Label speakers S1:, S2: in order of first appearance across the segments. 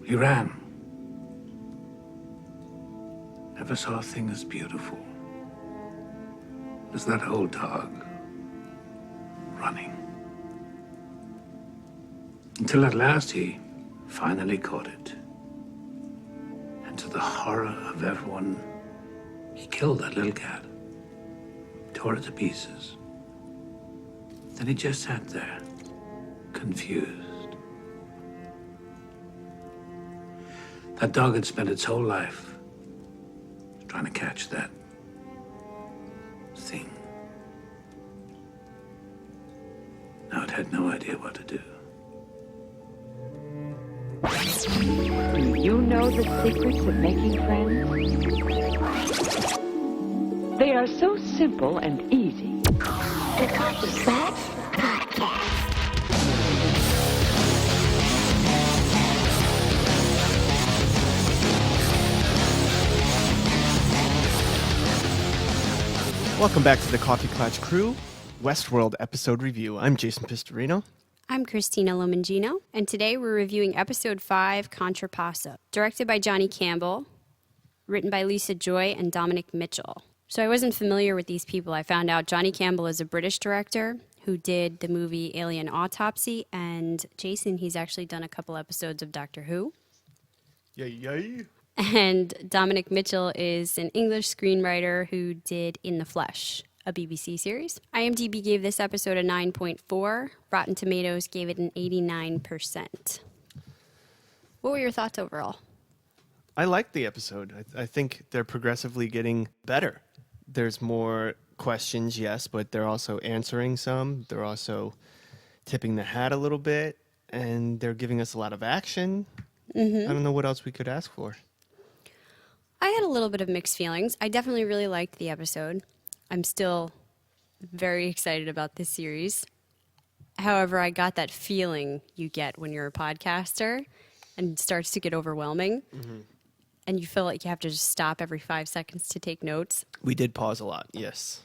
S1: He ran. Never saw a thing as beautiful as that old dog running. Until at last he finally caught it. And to the horror of everyone, he killed that little cat. Tore it to pieces. Then he just sat there, confused. That dog had spent its whole life trying to catch that thing. Now it had no idea what to do.
S2: Do you know the secrets of making friends? They are so simple and easy.
S3: The KLATCH Podcast.
S4: Welcome back to the KLATCH crew, Westworld episode review. I'm Jason Pistorino.
S5: I'm Christina Lomangino, and today we're reviewing episode 5, Contrapasso, directed by Johnny Campbell, written by Lisa Joy and Dominic Mitchell. So I wasn't familiar with these people. I found out Johnny Campbell is a British director who did the movie Alien Autopsy, and Jason, he's actually done a couple episodes of Doctor Who.
S4: Yay.
S5: And Dominic Mitchell is an English screenwriter who did In the Flesh, a BBC series. IMDb gave this episode a 9.4. Rotten Tomatoes gave it an 89%. What were your thoughts overall?
S4: I like the episode. I think they're progressively getting better. There's more questions, yes, but they're also answering some. They're also tipping the hat a little bit, and they're giving us a lot of action. I don't know what else we could ask for.
S5: I had a little bit of mixed feelings. I definitely really liked the episode. I'm still very excited about this series. However, I got that feeling you get when you're a podcaster and it starts to get overwhelming. And you feel like you have to just stop every 5 seconds to take notes.
S4: We did pause a lot, yes.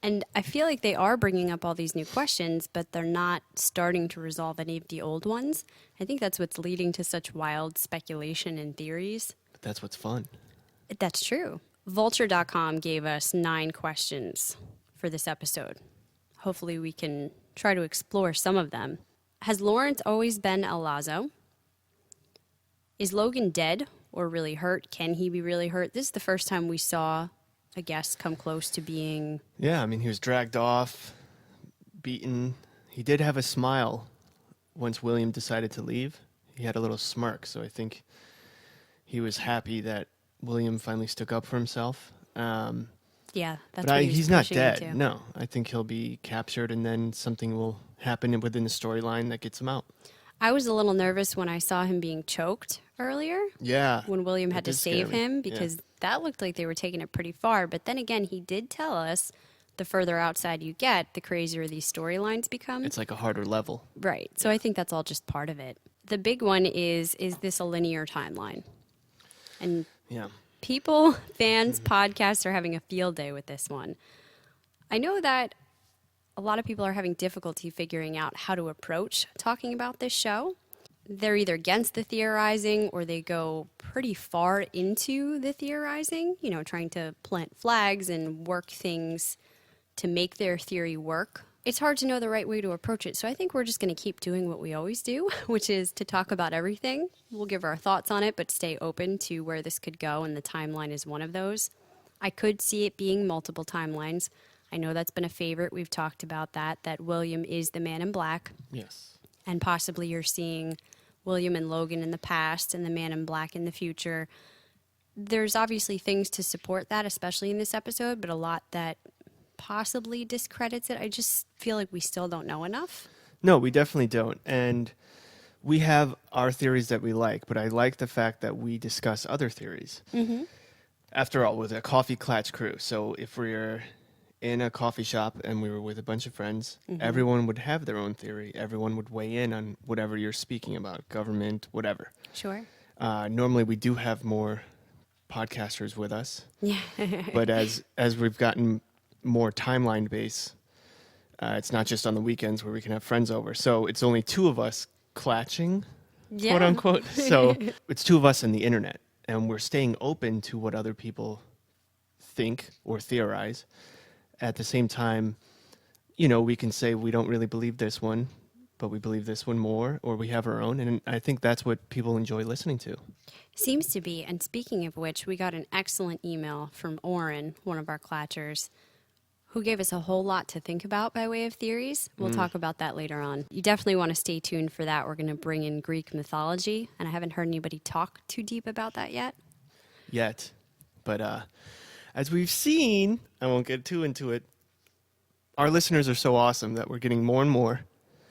S5: And I feel like they are bringing up all these new questions, but they're not starting to resolve any of the old ones. I think that's what's leading to such wild speculation and theories.
S4: But that's what's fun.
S5: That's true. Vulture.com gave us 9 questions for this episode. Hopefully we can try to explore some of them. Has Lawrence always been El Lazo? Is Logan dead or really hurt? Can he be really hurt? This is the first time we saw a guest come close to being...
S4: Yeah, I mean, he was dragged off, beaten. He did have a smile once William decided to leave. He had a little smirk, so I think he was happy that William finally stuck up for himself.
S5: Yeah, that's
S4: but
S5: what he was
S4: he's not
S5: pushing
S4: dead.
S5: into.
S4: No, I think he'll be captured, and then something will happen within the storyline that gets him out.
S5: I was a little nervous when I saw him being choked earlier.
S4: Yeah.
S5: When William
S4: That
S5: had to
S4: did scare
S5: save
S4: me.
S5: him, because that looked like they were taking it pretty far. But then again, he did tell us the further outside you get, the crazier these storylines become.
S4: It's like a harder level.
S5: Right. So I think that's all just part of it. The big one is this a linear timeline? And
S4: Yeah.
S5: people, fans, podcasts are having a field day with this one. I know that a lot of people are having difficulty figuring out how to approach talking about this show. They're either against the theorizing or they go pretty far into the theorizing, trying to plant flags and work things to make their theory work. It's hard to know the right way to approach it, so I think we're just going to keep doing what we always do, which is to talk about everything. We'll give our thoughts on it, but stay open to where this could go, and the timeline is one of those. I could see it being multiple timelines. I know that's been a favorite. We've talked about that William is the man in black,
S4: Yes.
S5: and possibly you're seeing William and Logan in the past and the man in black in the future. There's obviously things to support that, especially in this episode, but a lot that possibly discredits it. I just feel like we still don't know enough.
S4: No, we definitely don't. And we have our theories that we like, but I like the fact that we discuss other theories. After all, we're a coffee KLATCH crew. So if we're in a coffee shop and we were with a bunch of friends, everyone would have their own theory. Everyone would weigh in on whatever you're speaking about, government, whatever.
S5: Sure.
S4: Normally we do have more podcasters with us.
S5: Yeah.
S4: But as we've gotten more timeline based, it's not just on the weekends where we can have friends over. So it's only 2 of us clatching
S5: Yeah.
S4: quote unquote. So it's two of us and the internet, and we're staying open to what other people think or theorize. At the same time, we can say we don't really believe this one, but we believe this one more, or we have our own. And I think that's what people enjoy listening to.
S5: Seems to be. And speaking of which, we got an excellent email from Oren, one of our Clatchers, who gave us a whole lot to think about by way of theories. We'll talk about that later on. You definitely want to stay tuned for that. We're going to bring in Greek mythology, and I haven't heard anybody talk too deep about that yet.
S4: But as we've seen, I won't get too into it, our listeners are so awesome that we're getting more and more.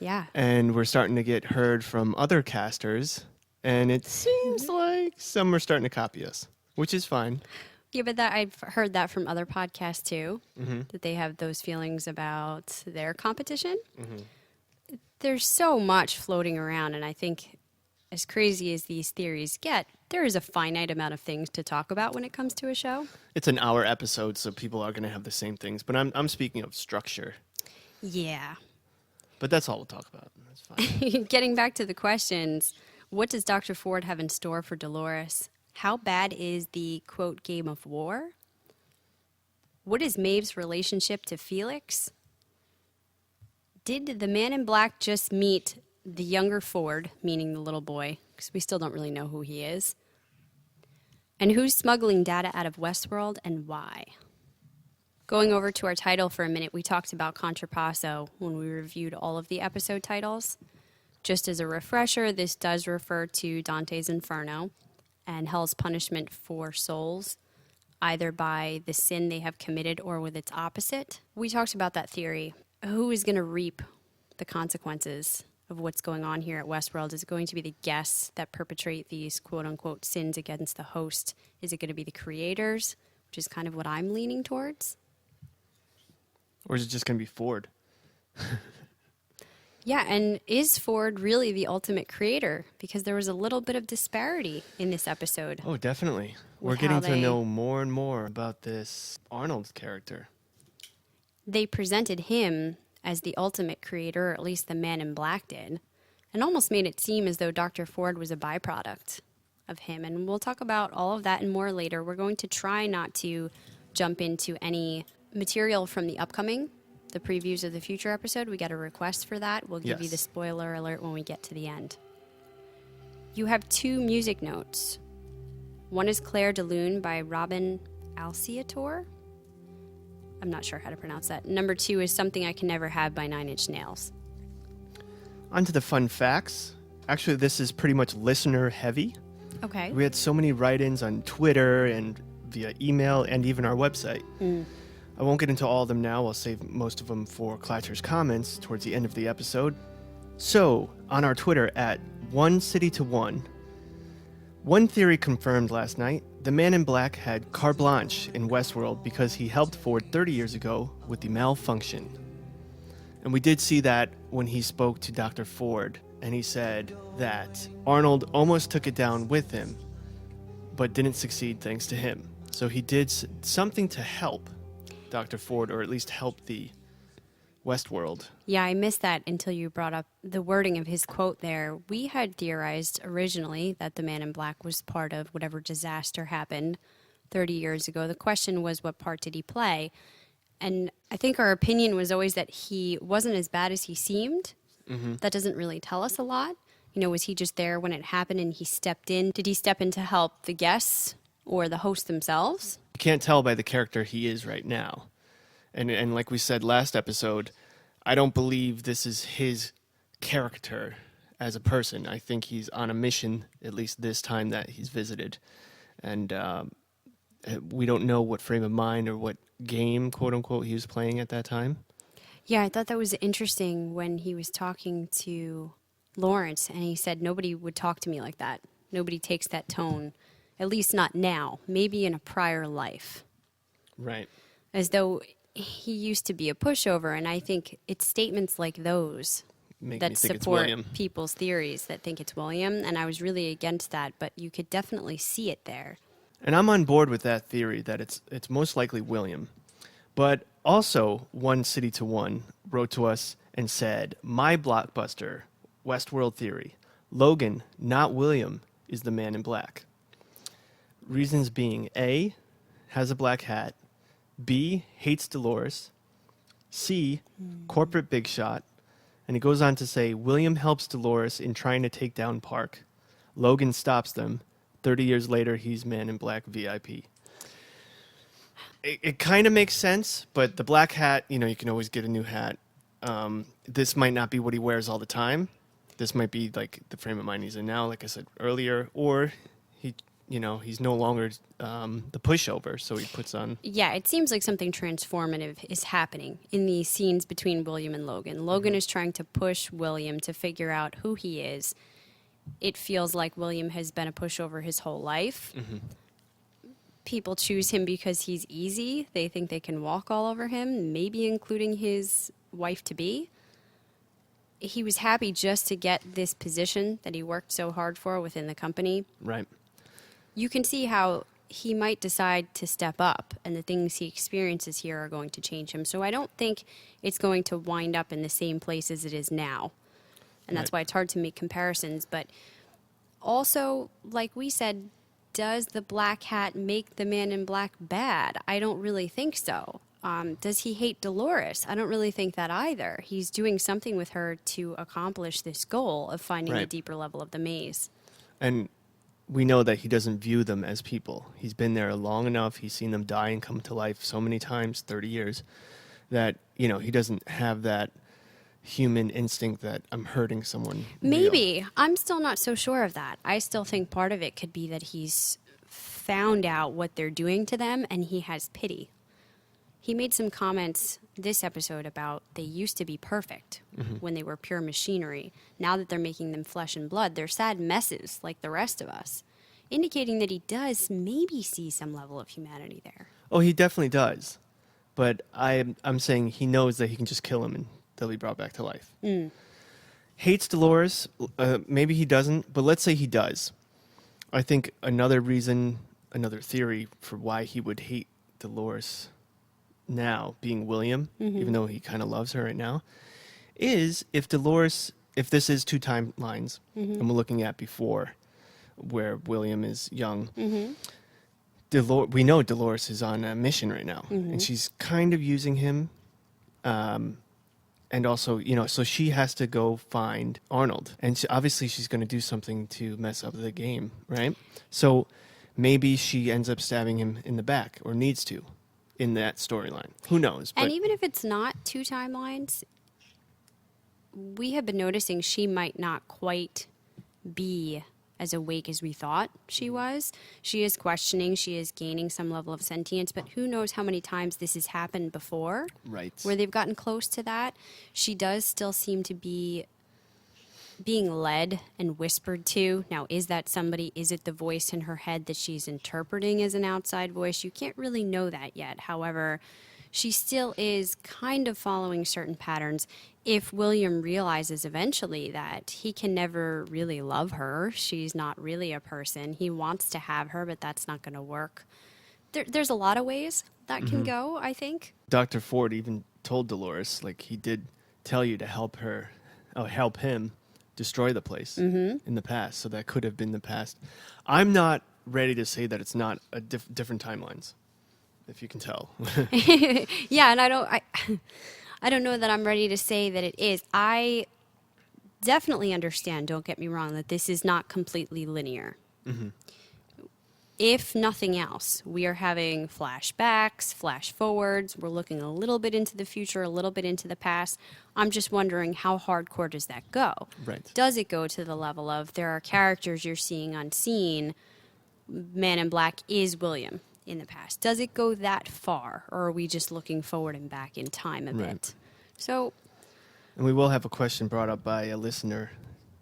S5: Yeah.
S4: And we're starting to get heard from other casters, and it seems like some are starting to copy us, which is fine.
S5: Yeah, but I've heard that from other podcasts too, that they have those feelings about their competition. There's so much floating around, and I think as crazy as these theories get, there is a finite amount of things to talk about when it comes to a show.
S4: It's an hour episode, so people are going to have the same things, but I'm speaking of structure.
S5: Yeah.
S4: But that's all we'll talk about. That's fine.
S5: Getting back to the questions, what does Dr. Ford have in store for Dolores? How bad is the, quote, game of war? What is Maeve's relationship to Felix? Did the man in black just meet the younger Ford, meaning the little boy, because we still don't really know who he is? And who's smuggling data out of Westworld and why? Going over to our title for a minute, we talked about Contrapasso when we reviewed all of the episode titles. Just as a refresher, this does refer to Dante's Inferno and hell's punishment for souls, either by the sin they have committed or with its opposite. We talked about that theory. Who is going to reap the consequences of what's going on here at Westworld? Is it going to be the guests that perpetrate these quote-unquote sins against the host? Is it going to be the creators, which is kind of what I'm leaning towards?
S4: Or is it just going to be Ford?
S5: Yeah, and is Ford really the ultimate creator? Because there was a little bit of disparity in this episode.
S4: Oh, definitely. We're
S5: With
S4: getting
S5: how
S4: to
S5: they-
S4: know more and more about this Arnold character.
S5: They presented him as the ultimate creator, or at least the man in black did, and almost made it seem as though Dr. Ford was a byproduct of him. And we'll talk about all of that and more later. We're going to try not to jump into any material from the previews of the future episode. We got a request for that. We'll give you the
S4: Yes.
S5: spoiler alert when we get to the end. You have 2 music notes. One is Claire de Lune by Robin Alciator. I'm not sure how to pronounce that. Number 2 is Something I Can Never Have by 9 Inch Nails.
S4: On to the fun facts. Actually, this is pretty much listener heavy.
S5: Okay.
S4: We had so many write-ins on Twitter and via email and even our website. I won't get into all of them now. I'll save most of them for Clatcher's comments towards the end of the episode. So, on our Twitter at OneCityTo1, one theory confirmed last night. The man in black had carte blanche in Westworld because he helped Ford 30 years ago with the malfunction. And we did see that when he spoke to Dr. Ford, and he said that Arnold almost took it down with him, but didn't succeed thanks to him. So he did something to help Dr. Ford, or at least help the Westworld.
S5: Yeah, I missed that until you brought up the wording of his quote there. We had theorized originally that the man in black was part of whatever disaster happened 30 years ago. The question was, what part did he play? And I think our opinion was always that he wasn't as bad as he seemed. That doesn't really tell us a lot. Was he just there when it happened and he stepped in? Did he step in to help the guests or the hosts themselves?
S4: You can't tell by the character he is right now. And like we said last episode, I don't believe this is his character as a person. I think he's on a mission, at least this time that he's visited. And we don't know what frame of mind or what game, quote unquote, he was playing at that time.
S5: Yeah, I thought that was interesting when he was talking to Lawrence and he said, nobody would talk to me like that. Nobody takes that tone, at least not now, maybe in a prior life.
S4: Right.
S5: As though he used to be a pushover. And I think it's statements like those that support people's theories that think it's William. And I was really against that, but you could definitely see it there.
S4: And I'm on board with that theory that it's most likely William. But also, OneCityTo1 wrote to us and said, my blockbuster, Westworld theory, Logan, not William, is the man in black. Reasons being A, has a black hat, B, hates Dolores, C, corporate big shot, and he goes on to say William helps Dolores in trying to take down Park. Logan stops them. 30 years later, he's man in black VIP. It kind of makes sense, but the black hat, you can always get a new hat. This might not be what he wears all the time. This might be like the frame of mind he's in now, like I said earlier, or he's no longer the pushover, so he puts on.
S5: Yeah, it seems like something transformative is happening in these scenes between William and Logan. Logan is trying to push William to figure out who he is. It feels like William has been a pushover his whole life. People choose him because he's easy. They think they can walk all over him, maybe including his wife-to-be. He was happy just to get this position that he worked so hard for within the company.
S4: Right.
S5: You can see how he might decide to step up, and the things he experiences here are going to change him. So I don't think it's going to wind up in the same place as it is now. And that's why it's hard to make comparisons. But also, like we said, does the black hat make the man in black bad? I don't really think so. Does he hate Dolores? I don't really think that either. He's doing something with her to accomplish this goal of finding a deeper level of the maze.
S4: And we know that he doesn't view them as people. He's been there long enough. He's seen them die and come to life so many times, 30 years, that, he doesn't have that human instinct that I'm hurting someone.
S5: Maybe.
S4: Real.
S5: I'm still not so sure of that. I still think part of it could be that he's found out what they're doing to them and he has pity. He made some comments this episode about they used to be perfect when they were pure machinery. Now that they're making them flesh and blood, they're sad messes like the rest of us, indicating that he does maybe see some level of humanity there.
S4: Oh, he definitely does. But I'm saying he knows that he can just kill him and they'll be brought back to life. Hates Dolores. Maybe he doesn't, but let's say he does. I think another theory for why he would hate Dolores now, being William, even though he kind of loves her right now, is if this is two timelines, and we're looking at before, where William is young, we know Dolores is on a mission right now, and she's kind of using him, and also, so she has to go find Arnold, and obviously she's going to do something to mess up the game, right? So maybe she ends up stabbing him in the back, or needs to, in that storyline. Who knows?
S5: And even if it's not two timelines, we have been noticing she might not quite be as awake as we thought she was. She is questioning, she is gaining some level of sentience, but who knows how many times this has happened before,
S4: right,
S5: where they've gotten close to that. She does still seem to be being led and whispered to. Now, is that somebody? Is it the voice in her head that she's interpreting as an outside voice? You can't really know that yet. However, she still is kind of following certain patterns. If William realizes eventually that he can never really love her, she's not really a person. He wants to have her, but that's not going to work. There's a lot of ways that can go, I think.
S4: Dr. Ford even told Dolores, like, he did tell you to help him destroy the place in the past. So that could have been the past. I'm not ready to say that it's not a different timelines, if you can tell.
S5: Yeah, and I don't know that I'm ready to say that it is. I definitely understand, don't get me wrong, that this is not completely linear. If nothing else, we are having flashbacks, flash forwards. We're looking a little bit into the future, a little bit into the past. I'm just wondering, how hardcore does that go?
S4: Right.
S5: Does it go to the level of there are characters you're seeing unseen? Man in Black is William in the past. Does it go that far, or are we just looking forward and back in time a bit? So,
S4: and we will have a question brought up by a listener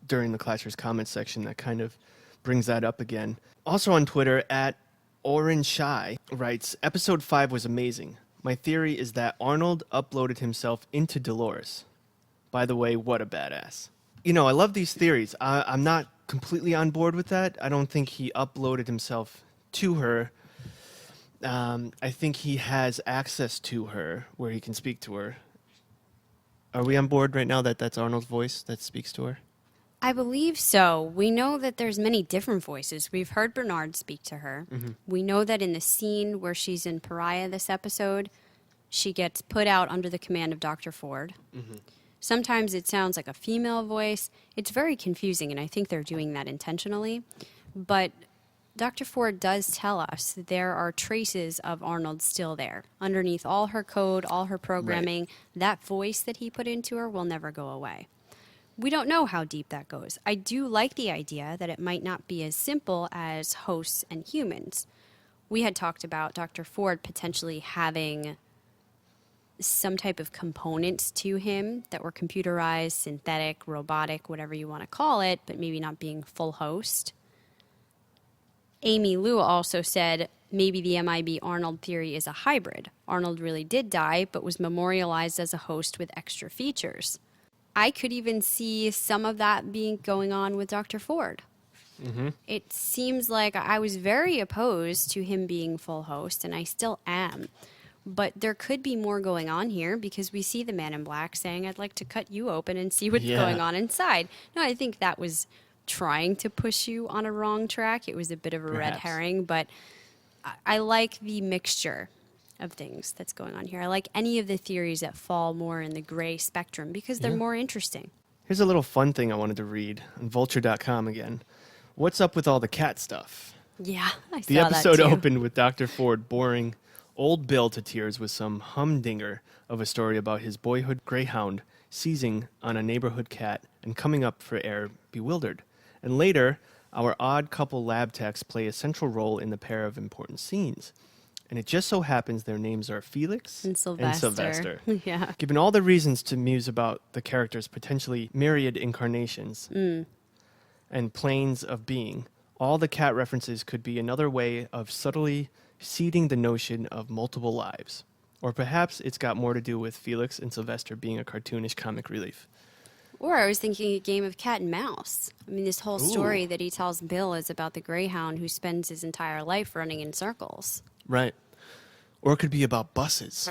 S4: during the Clatchers comments section that kind of brings that up again. Also on Twitter, at Oren Shai writes, Episode 5 was amazing. My theory is that Arnold uploaded himself into Dolores. By the way, what a badass. I love these theories. I'm not completely on board with that. I don't think he uploaded himself to her. I think he has access to her where he can speak to her. Are we on board right now that that's Arnold's voice that speaks to her?
S5: I believe so. We know that there's many different voices. We've heard Bernard speak to her. We know that in the scene where she's in Pariah this episode, she gets put out under the command of Dr. Ford. Sometimes it sounds like a female voice. It's very confusing, and I think they're doing that intentionally. But Dr. Ford does tell us that there are traces of Arnold still there. Underneath all her code, all her programming, that voice that he put into her will never go away. We don't know how deep that goes. I do like the idea that it might not be as simple as hosts and humans. We had talked about Dr. Ford potentially having some type of components to him that were computerized, synthetic, robotic, whatever you want to call it, but maybe not being full host. Amy Lou also said maybe the MIB Arnold theory is a hybrid. Arnold really did die, but was memorialized as a host with extra features. I could even see some of that being going on with Dr. Ford. It seems like I was very opposed to him being full host, and I still am. But there could be more going on here because we see the man in black saying, I'd like to cut you open and see what's going on inside. No, I think that was trying to push you on a wrong track. It was a bit of a red herring, but I like the mixture of things that's going on here. I like any of the theories that fall more in the gray spectrum because they're more interesting.
S4: Here's a little fun thing I wanted to read on vulture.com again. What's up with all the cat stuff?
S5: Yeah, I saw
S4: The episode
S5: that too.
S4: opened with Dr. Ford boring old Bill to tears with some humdinger of a story about his boyhood greyhound seizing on a neighborhood cat and coming up for air bewildered. And later, our odd couple lab techs play a central role in the pair of important scenes. And it just so happens their names are Felix
S5: And Sylvester. Yeah.
S4: Given all the reasons to muse about the characters' potentially myriad incarnations and planes of being, all the cat references could be another way of subtly seeding the notion of multiple lives. Or perhaps it's got more to do with Felix and Sylvester being a cartoonish comic relief.
S5: Or I was thinking a game of cat and mouse. I mean, this whole story that he tells Bill is about the greyhound who spends his entire life running in circles.
S4: Right. Or it could be about buses.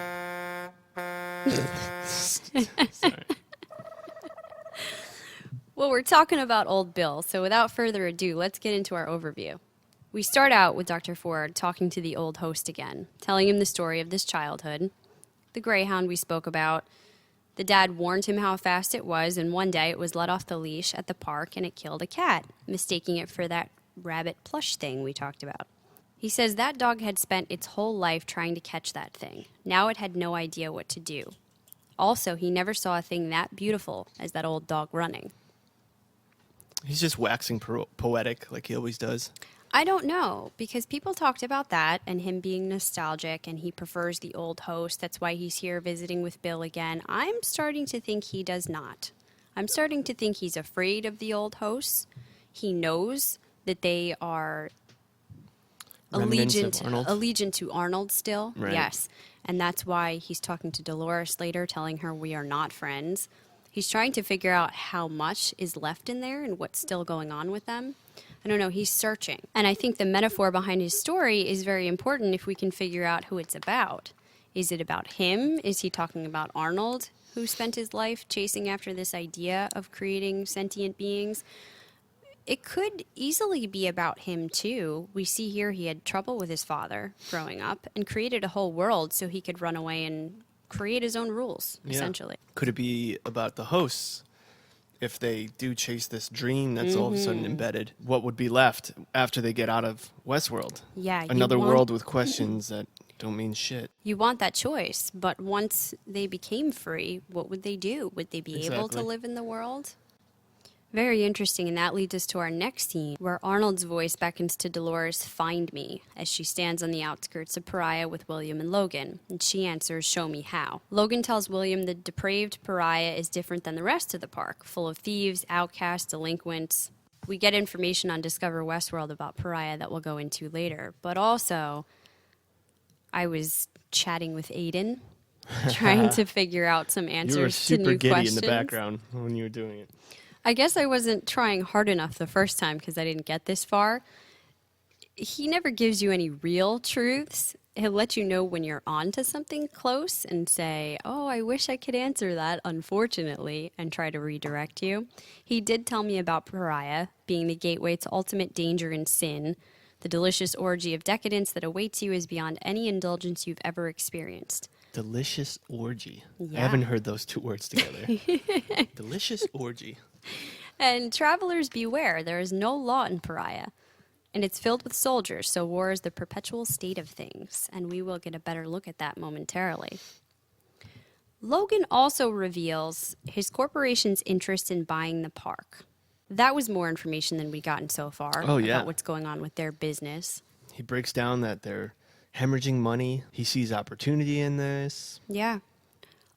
S4: Sorry.
S5: Well, we're talking about old Bill, so without further ado, let's get into our overview. We start out with Dr. Ford talking to the old host again, telling him the story of this childhood, the greyhound we spoke about. The dad warned him how fast it was, and one day it was let off the leash at the park and it killed a cat, mistaking it for that rabbit plush thing we talked about. He says that dog had spent its whole life trying to catch that thing. Now it had no idea what to do. Also, he never saw a thing that beautiful as that old dog running.
S4: He's just waxing poetic like he always does.
S5: I don't know, because people talked about that and him being nostalgic and he prefers the old host. That's why he's here visiting with Bill again. I'm starting to think he does not. I'm starting to think he's afraid of the old hosts. He knows that they are allegiant to Arnold still.
S4: Right.
S5: Yes. And that's why he's talking to Dolores later, telling her we are not friends. He's trying to figure out how much is left in there and what's still going on with them. I don't know, he's searching. And I think the metaphor behind his story is very important if we can figure out who it's about. Is it about him? Is he talking about Arnold, who spent his life chasing after this idea of creating sentient beings? It could easily be about him, too. We see here he had trouble with his father growing up and created a whole world so he could run away and create his own rules, essentially.
S4: Could it be about the hosts? If they do chase this dream that's all of a sudden embedded, what would be left after they get out of Westworld?
S5: Yeah.
S4: Another world with questions that don't mean shit.
S5: You want that choice, but once they became free, what would they do? Would they be able to live in the world? Very interesting, and that leads us to our next scene, where Arnold's voice beckons to Dolores, "Find me," as she stands on the outskirts of Pariah with William and Logan, and she answers, "Show me how." Logan tells William the depraved Pariah is different than the rest of the park, full of thieves, outcasts, delinquents. We get information on Discover Westworld about Pariah that we'll go into later, but also I was chatting with Aiden, trying to figure out some answers
S4: You were
S5: to
S4: super
S5: new
S4: giddy
S5: questions.
S4: in the background when you were doing it.
S5: I guess I wasn't trying hard enough the first time because I didn't get this far. He never gives you any real truths. He'll let you know when you're on to something close and say, oh, I wish I could answer that, unfortunately, and try to redirect you. He did tell me about Pariah being the gateway to ultimate danger and sin. The delicious orgy of decadence that awaits you is beyond any indulgence you've ever experienced.
S4: Delicious orgy.
S5: Yeah.
S4: I haven't heard those two words together. Delicious orgy.
S5: And travelers beware, there is no law in Pariah. And it's filled with soldiers, so war is the perpetual state of things. And we will get a better look at that momentarily. Logan also reveals his corporation's interest in buying the park. That was more information than we've gotten so far about what's going on with their business.
S4: He breaks down that they're hemorrhaging money. He sees opportunity in this.
S5: Yeah.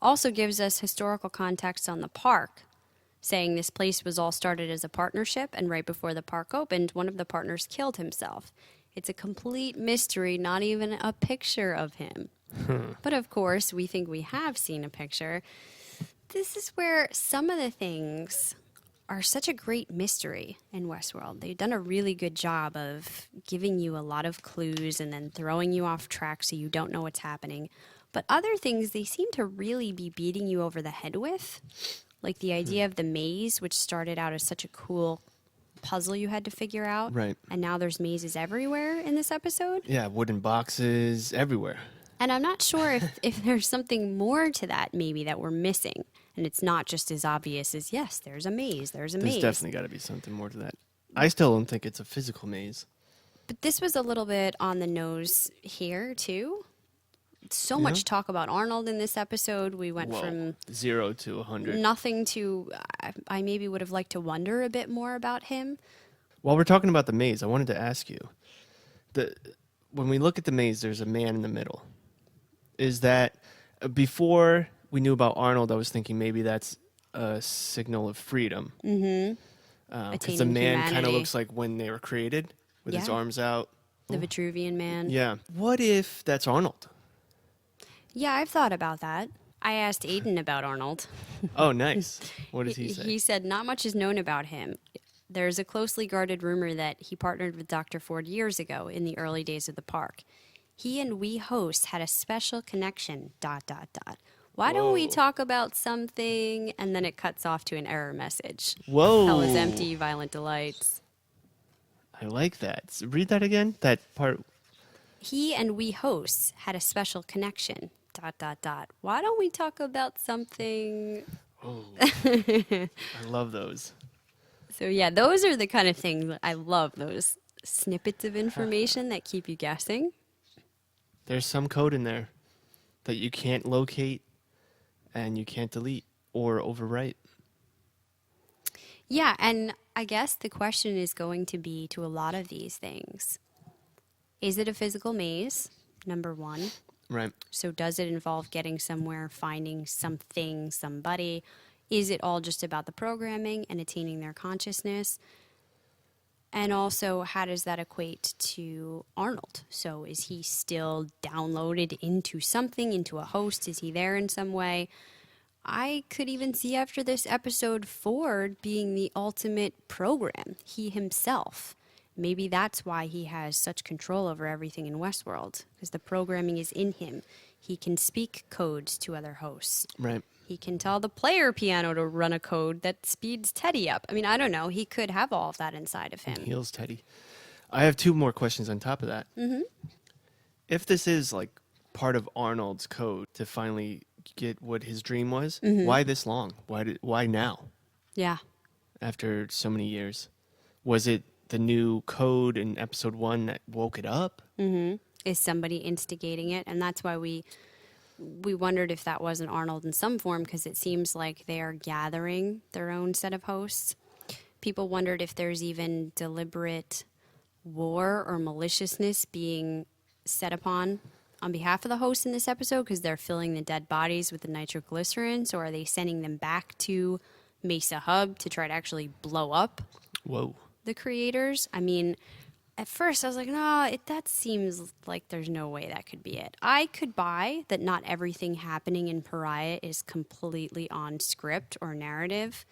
S5: Also gives us historical context on the park, saying this place was all started as a partnership, and right before the park opened, one of the partners killed himself. It's a complete mystery, not even a picture of him. But of course, we think we have seen a picture. This is where some of the things are such a great mystery in Westworld. They've done a really good job of giving you a lot of clues and then throwing you off track so you don't know what's happening. But other things they seem to really be beating you over the head with. Like the idea of the maze, which started out as such a cool puzzle you had to figure out.
S4: Right.
S5: And now there's mazes everywhere in this episode.
S4: Yeah, wooden boxes everywhere.
S5: And I'm not sure if there's something more to that maybe that we're missing. And it's not just as obvious as, yes, there's a maze, there's a maze.
S4: There's definitely got to be something more to that. I still don't think it's a physical maze.
S5: But this was a little bit on the nose here, too. So much talk about Arnold in this episode. We went from
S4: 0 to 100.
S5: nothing to, I maybe would have liked to wonder a bit more about him.
S4: While we're talking about the maze, I wanted to ask you, when we look at the maze, there's a man in the middle. Is that, before we knew about Arnold, I was thinking maybe that's a signal of freedom. Mm-hmm. Because the man kind of looks like when they were created, with his arms out.
S5: The Vitruvian Man.
S4: Yeah. What if that's Arnold?
S5: Yeah, I've thought about that. I asked Aiden about Arnold.
S4: Oh, nice. What does he say?
S5: He said not much is known about him. There's a closely guarded rumor that he partnered with Dr. Ford years ago in the early days of the park. He and we hosts had a special connection, ... Why don't we talk about something? And then it cuts off to an error message.
S4: Whoa.
S5: Hell is empty, violent delights.
S4: I like that. Read that again, that part.
S5: He and we hosts had a special connection, ... Why don't we talk about something?
S4: Oh, I love those.
S5: So yeah, those are the kind of things I love, those snippets of information that keep you guessing.
S4: There's some code in there that you can't locate and you can't delete or overwrite.
S5: Yeah, and I guess the question is going to be to a lot of these things. Is it a physical maze? Number one.
S4: Right.
S5: So does it involve getting somewhere, finding something, somebody? Is it all just about the programming and attaining their consciousness? And also, how does that equate to Arnold? So is he still downloaded into something, into a host? Is he there in some way? I could even see after this episode Ford being the ultimate program, he himself. Maybe that's why he has such control over everything in Westworld, because the programming is in him. He can speak codes to other hosts.
S4: Right.
S5: He can tell the player piano to run a code that speeds Teddy up. I mean, I don't know. He could have all of that inside of him.
S4: Heals Teddy. I have two more questions on top of that. Mm-hmm. If this is like part of Arnold's code to finally get what his dream was, why this long? Why now?
S5: Yeah.
S4: After so many years. Was it the new code in episode 1 that woke it up?
S5: Mm-hmm. Is somebody instigating it? And that's why we wondered if that wasn't Arnold in some form, because it seems like they are gathering their own set of hosts. People wondered if there's even deliberate war or maliciousness being set upon on behalf of the hosts in this episode, because they're filling the dead bodies with the nitroglycerin. So are they sending them back to Mesa Hub to try to actually blow up the creators? I mean, at first I was like, no, that seems like there's no way that could be it. I could buy that not everything happening in Pariah is completely on script or narrative.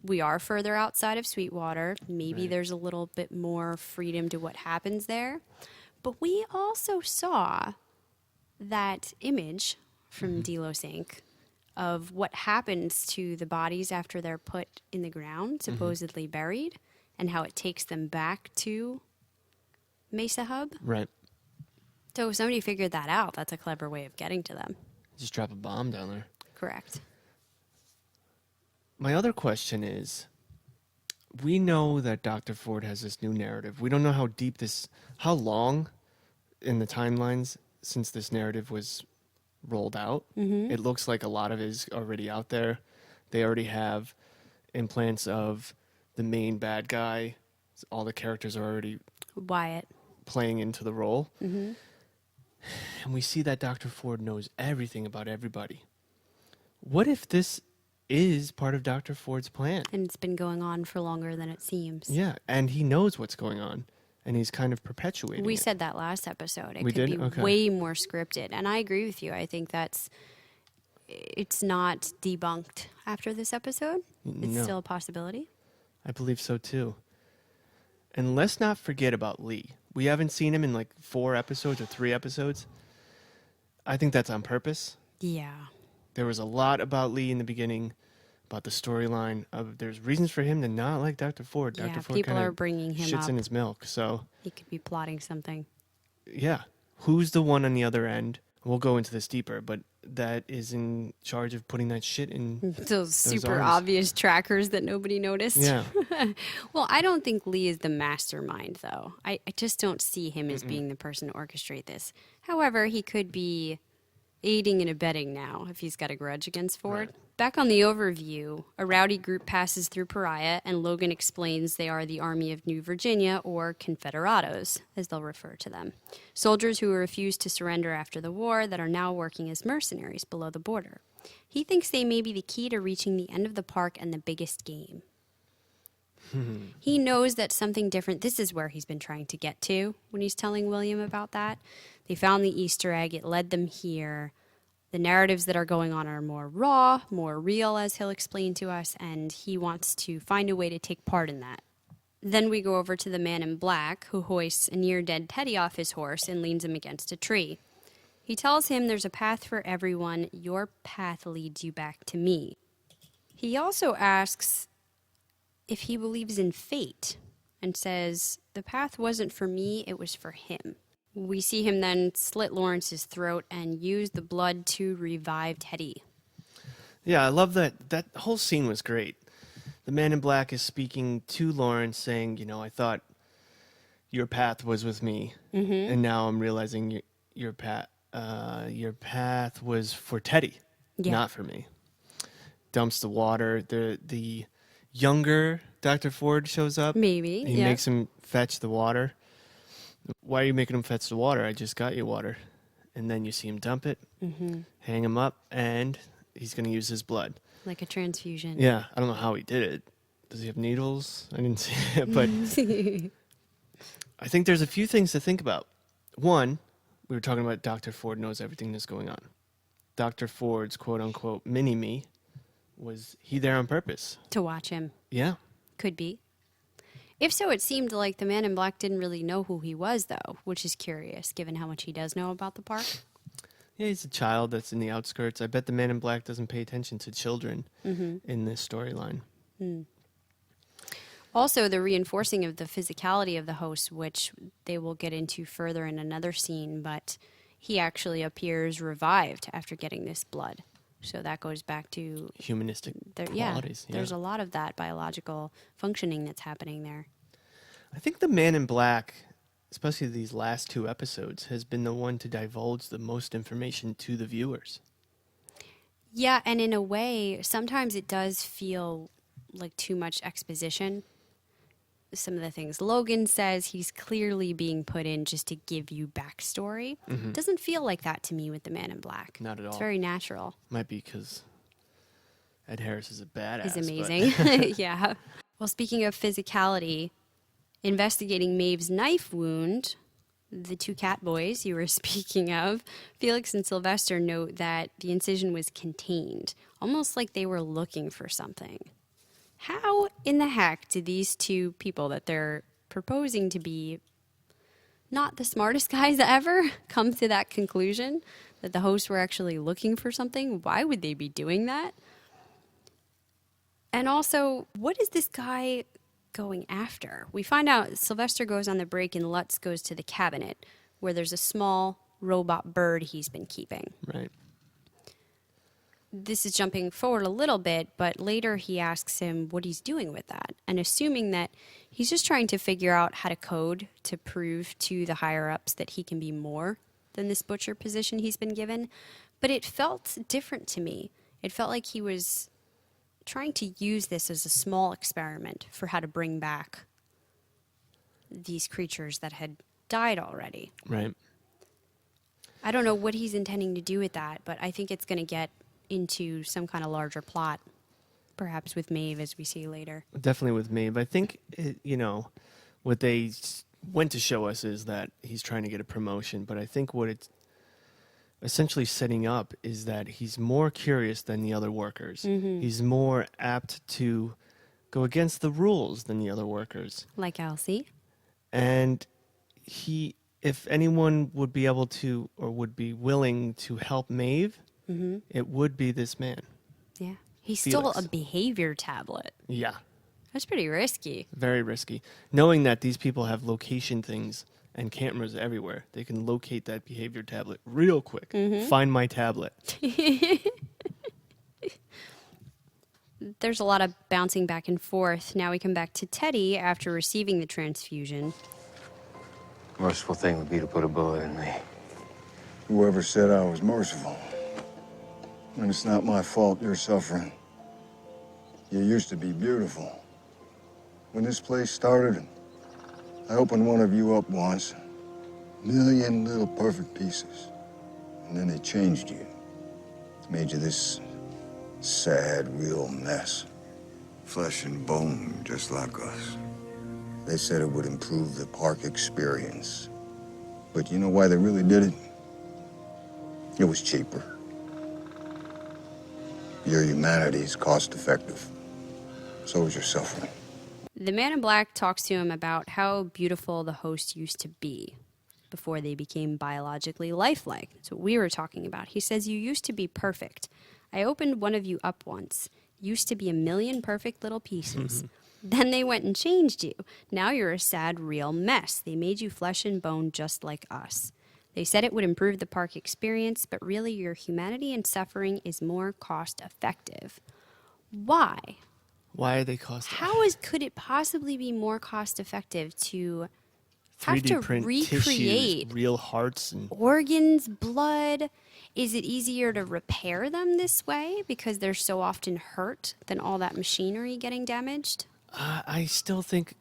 S5: We are further outside of Sweetwater. Maybe there's a little bit more freedom to what happens there. But we also saw that image from Delos Inc. of what happens to the bodies after they're put in the ground, supposedly buried, and how it takes them back to Mesa Hub.
S4: Right.
S5: So if somebody figured that out, that's a clever way of getting to them.
S4: Just drop a bomb down there.
S5: Correct.
S4: My other question is, we know that Dr. Ford has this new narrative. We don't know how long in the timelines since this narrative was rolled out. It looks like a lot of it is already out there. They already have implants of the main bad guy. All the characters are already
S5: Wyatt.
S4: playing into the role. And we see that Dr. Ford knows everything about everybody. What if this is part of Dr. Ford's plan?
S5: And it's been going on for longer than it seems.
S4: Yeah, and he knows what's going on, and he's kind of perpetuating
S5: We
S4: it.
S5: said that last episode. It
S4: We
S5: could
S4: did?
S5: be
S4: Okay.
S5: way more scripted. And I agree with you. I think it's not debunked after this episode. It's
S4: No.
S5: still a possibility.
S4: I believe so too. And let's not forget about Lee. We haven't seen him in like 4 episodes or 3 episodes. I think that's on purpose.
S5: Yeah.
S4: There was a lot about Lee in the beginning, about the storyline. There's reasons for him to not like Dr. Ford.
S5: Yeah,
S4: Dr. Ford
S5: people
S4: kinda
S5: are bringing him
S4: shits
S5: up.
S4: in his milk. So,
S5: He could be plotting something.
S4: yeah. Who's the one on the other end? We'll go into this deeper, but that is in charge of putting that shit in.
S5: Those super
S4: arms.
S5: obvious trackers that nobody noticed.
S4: Yeah.
S5: Well, I don't think Lee is the mastermind, though. I just don't see him as being the person to orchestrate this. However, he could be aiding and abetting now if he's got a grudge against Ford. Back on the overview, a rowdy group passes through Pariah, and Logan explains they are the Army of New Virginia, or Confederados, as they'll refer to them. Soldiers who refused to surrender after the war that are now working as mercenaries below the border. He thinks they may be the key to reaching the end of the park and the biggest game. He knows that something different, this is where he's been trying to get to when he's telling William about that. They found the Easter egg, it led them here. The narratives that are going on are more raw, more real, as he'll explain to us, and he wants to find a way to take part in that. Then we go over to the man in black, who hoists a near-dead Teddy off his horse and leans him against a tree. He tells him there's a path for everyone. Your path leads you back to me. He also asks if he believes in fate and says, the path wasn't for me, it was for him. We see him then slit Lawrence's throat and use the blood to revive Teddy.
S4: Yeah, I love that. That whole scene was great. The man in black is speaking to Lawrence, saying, I thought your path was with me, and now I'm realizing your path was for Teddy, not for me. Dumps the water. The younger Dr. Ford shows up.
S5: Maybe,
S4: He makes him fetch the water. Why are you making him fetch the water? I just got you water. And then you see him dump it, hang him up, and he's going to use his blood.
S5: Like a transfusion.
S4: Yeah, I don't know how he did it. Does he have needles? I didn't see it, but I think there's a few things to think about. One, we were talking about Dr. Ford knows everything that's going on. Dr. Ford's quote-unquote mini-me, was he there on purpose?
S5: To watch him.
S4: Yeah.
S5: Could be. If so, it seemed like the man in black didn't really know who he was, though, which is curious, given how much he does know about the park.
S4: Yeah, he's a child that's in the outskirts. I bet the man in black doesn't pay attention to children in this storyline.
S5: Also, the reinforcing of the physicality of the host, which they will get into further in another scene, but he actually appears revived after getting this blood. So that goes back to
S4: Humanistic
S5: yeah,
S4: qualities. Yeah,
S5: there's a lot of that biological functioning that's happening there.
S4: I think the man in black, especially these last 2 episodes, has been the one to divulge the most information to the viewers.
S5: Yeah, and in a way, sometimes it does feel like too much exposition. Some of the things Logan says, he's clearly being put in just to give you backstory. Doesn't feel like that to me with the man in black.
S4: Not at all.
S5: It's very natural.
S4: Might be because Ed Harris is a badass.
S5: He's
S4: but-
S5: amazing. Yeah. Well, speaking of physicality, investigating Maeve's knife wound, the 2 cat boys you were speaking of, Felix and Sylvester note that the incision was contained, almost like they were looking for something. How in the heck did these 2 people that they're proposing to be not the smartest guys ever come to that conclusion? that the hosts were actually looking for something. Why would they be doing that? And also, what is this guy going after? We find out Sylvester goes on the break and Lutz goes to the cabinet where there's a small robot bird he's been keeping.
S4: Right.
S5: This is jumping forward a little bit, but later he asks him what he's doing with that. And assuming that he's just trying to figure out how to code to prove to the higher-ups that he can be more than this butcher position he's been given. But it felt different to me. It felt like he was trying to use this as a small experiment for how to bring back these creatures that had died already.
S4: Right.
S5: I don't know what he's intending to do with that, but I think it's going to get into some kind of larger plot, perhaps with Maeve, as we see later.
S4: Definitely with Maeve. I think, what they went to show us is that he's trying to get a promotion, but I think what it's essentially setting up is that he's more curious than the other workers. Mm-hmm. He's more apt to go against the rules than the other workers.
S5: Like Elsie.
S4: And if anyone would be able to or would be willing to help Maeve, mm-hmm. it would be this man.
S5: Yeah. He
S4: Felix.
S5: stole a behavior tablet.
S4: Yeah.
S5: That's pretty risky.
S4: Very risky. Knowing that these people have location things and cameras everywhere, they can locate that behavior tablet real quick. Mm-hmm. Find my tablet.
S5: There's a lot of bouncing back and forth. Now we come back to Teddy after receiving the transfusion.
S6: Merciful thing would be to put a bullet in me.
S7: Whoever said I was merciful. And it's not my fault you're suffering. You used to be beautiful. When this place started, I opened one of you up once. 1,000,000 little perfect pieces. And then they changed you. Made you this sad, real mess. Flesh and bone, just like us. They said it would improve the park experience. But you know why they really did it? It was cheaper. Your humanity is cost-effective. So is your suffering.
S5: The man in black talks to him about how beautiful the host used to be before they became biologically lifelike. That's what we were talking about. He says, you used to be perfect. I opened one of you up once. Used to be 1,000,000 perfect little pieces. Then they went and changed you. Now you're a sad, real mess. They made you flesh and bone just like us. They said it would improve the park experience, but really your humanity and suffering is more cost-effective. Why?
S4: Why are they cost?
S5: Could it possibly be more cost-effective to have
S4: 3D
S5: to
S4: print
S5: recreate
S4: tissues, real hearts and
S5: organs, blood? Is it easier to repair them this way because they're so often hurt than all that machinery getting damaged?
S4: I still think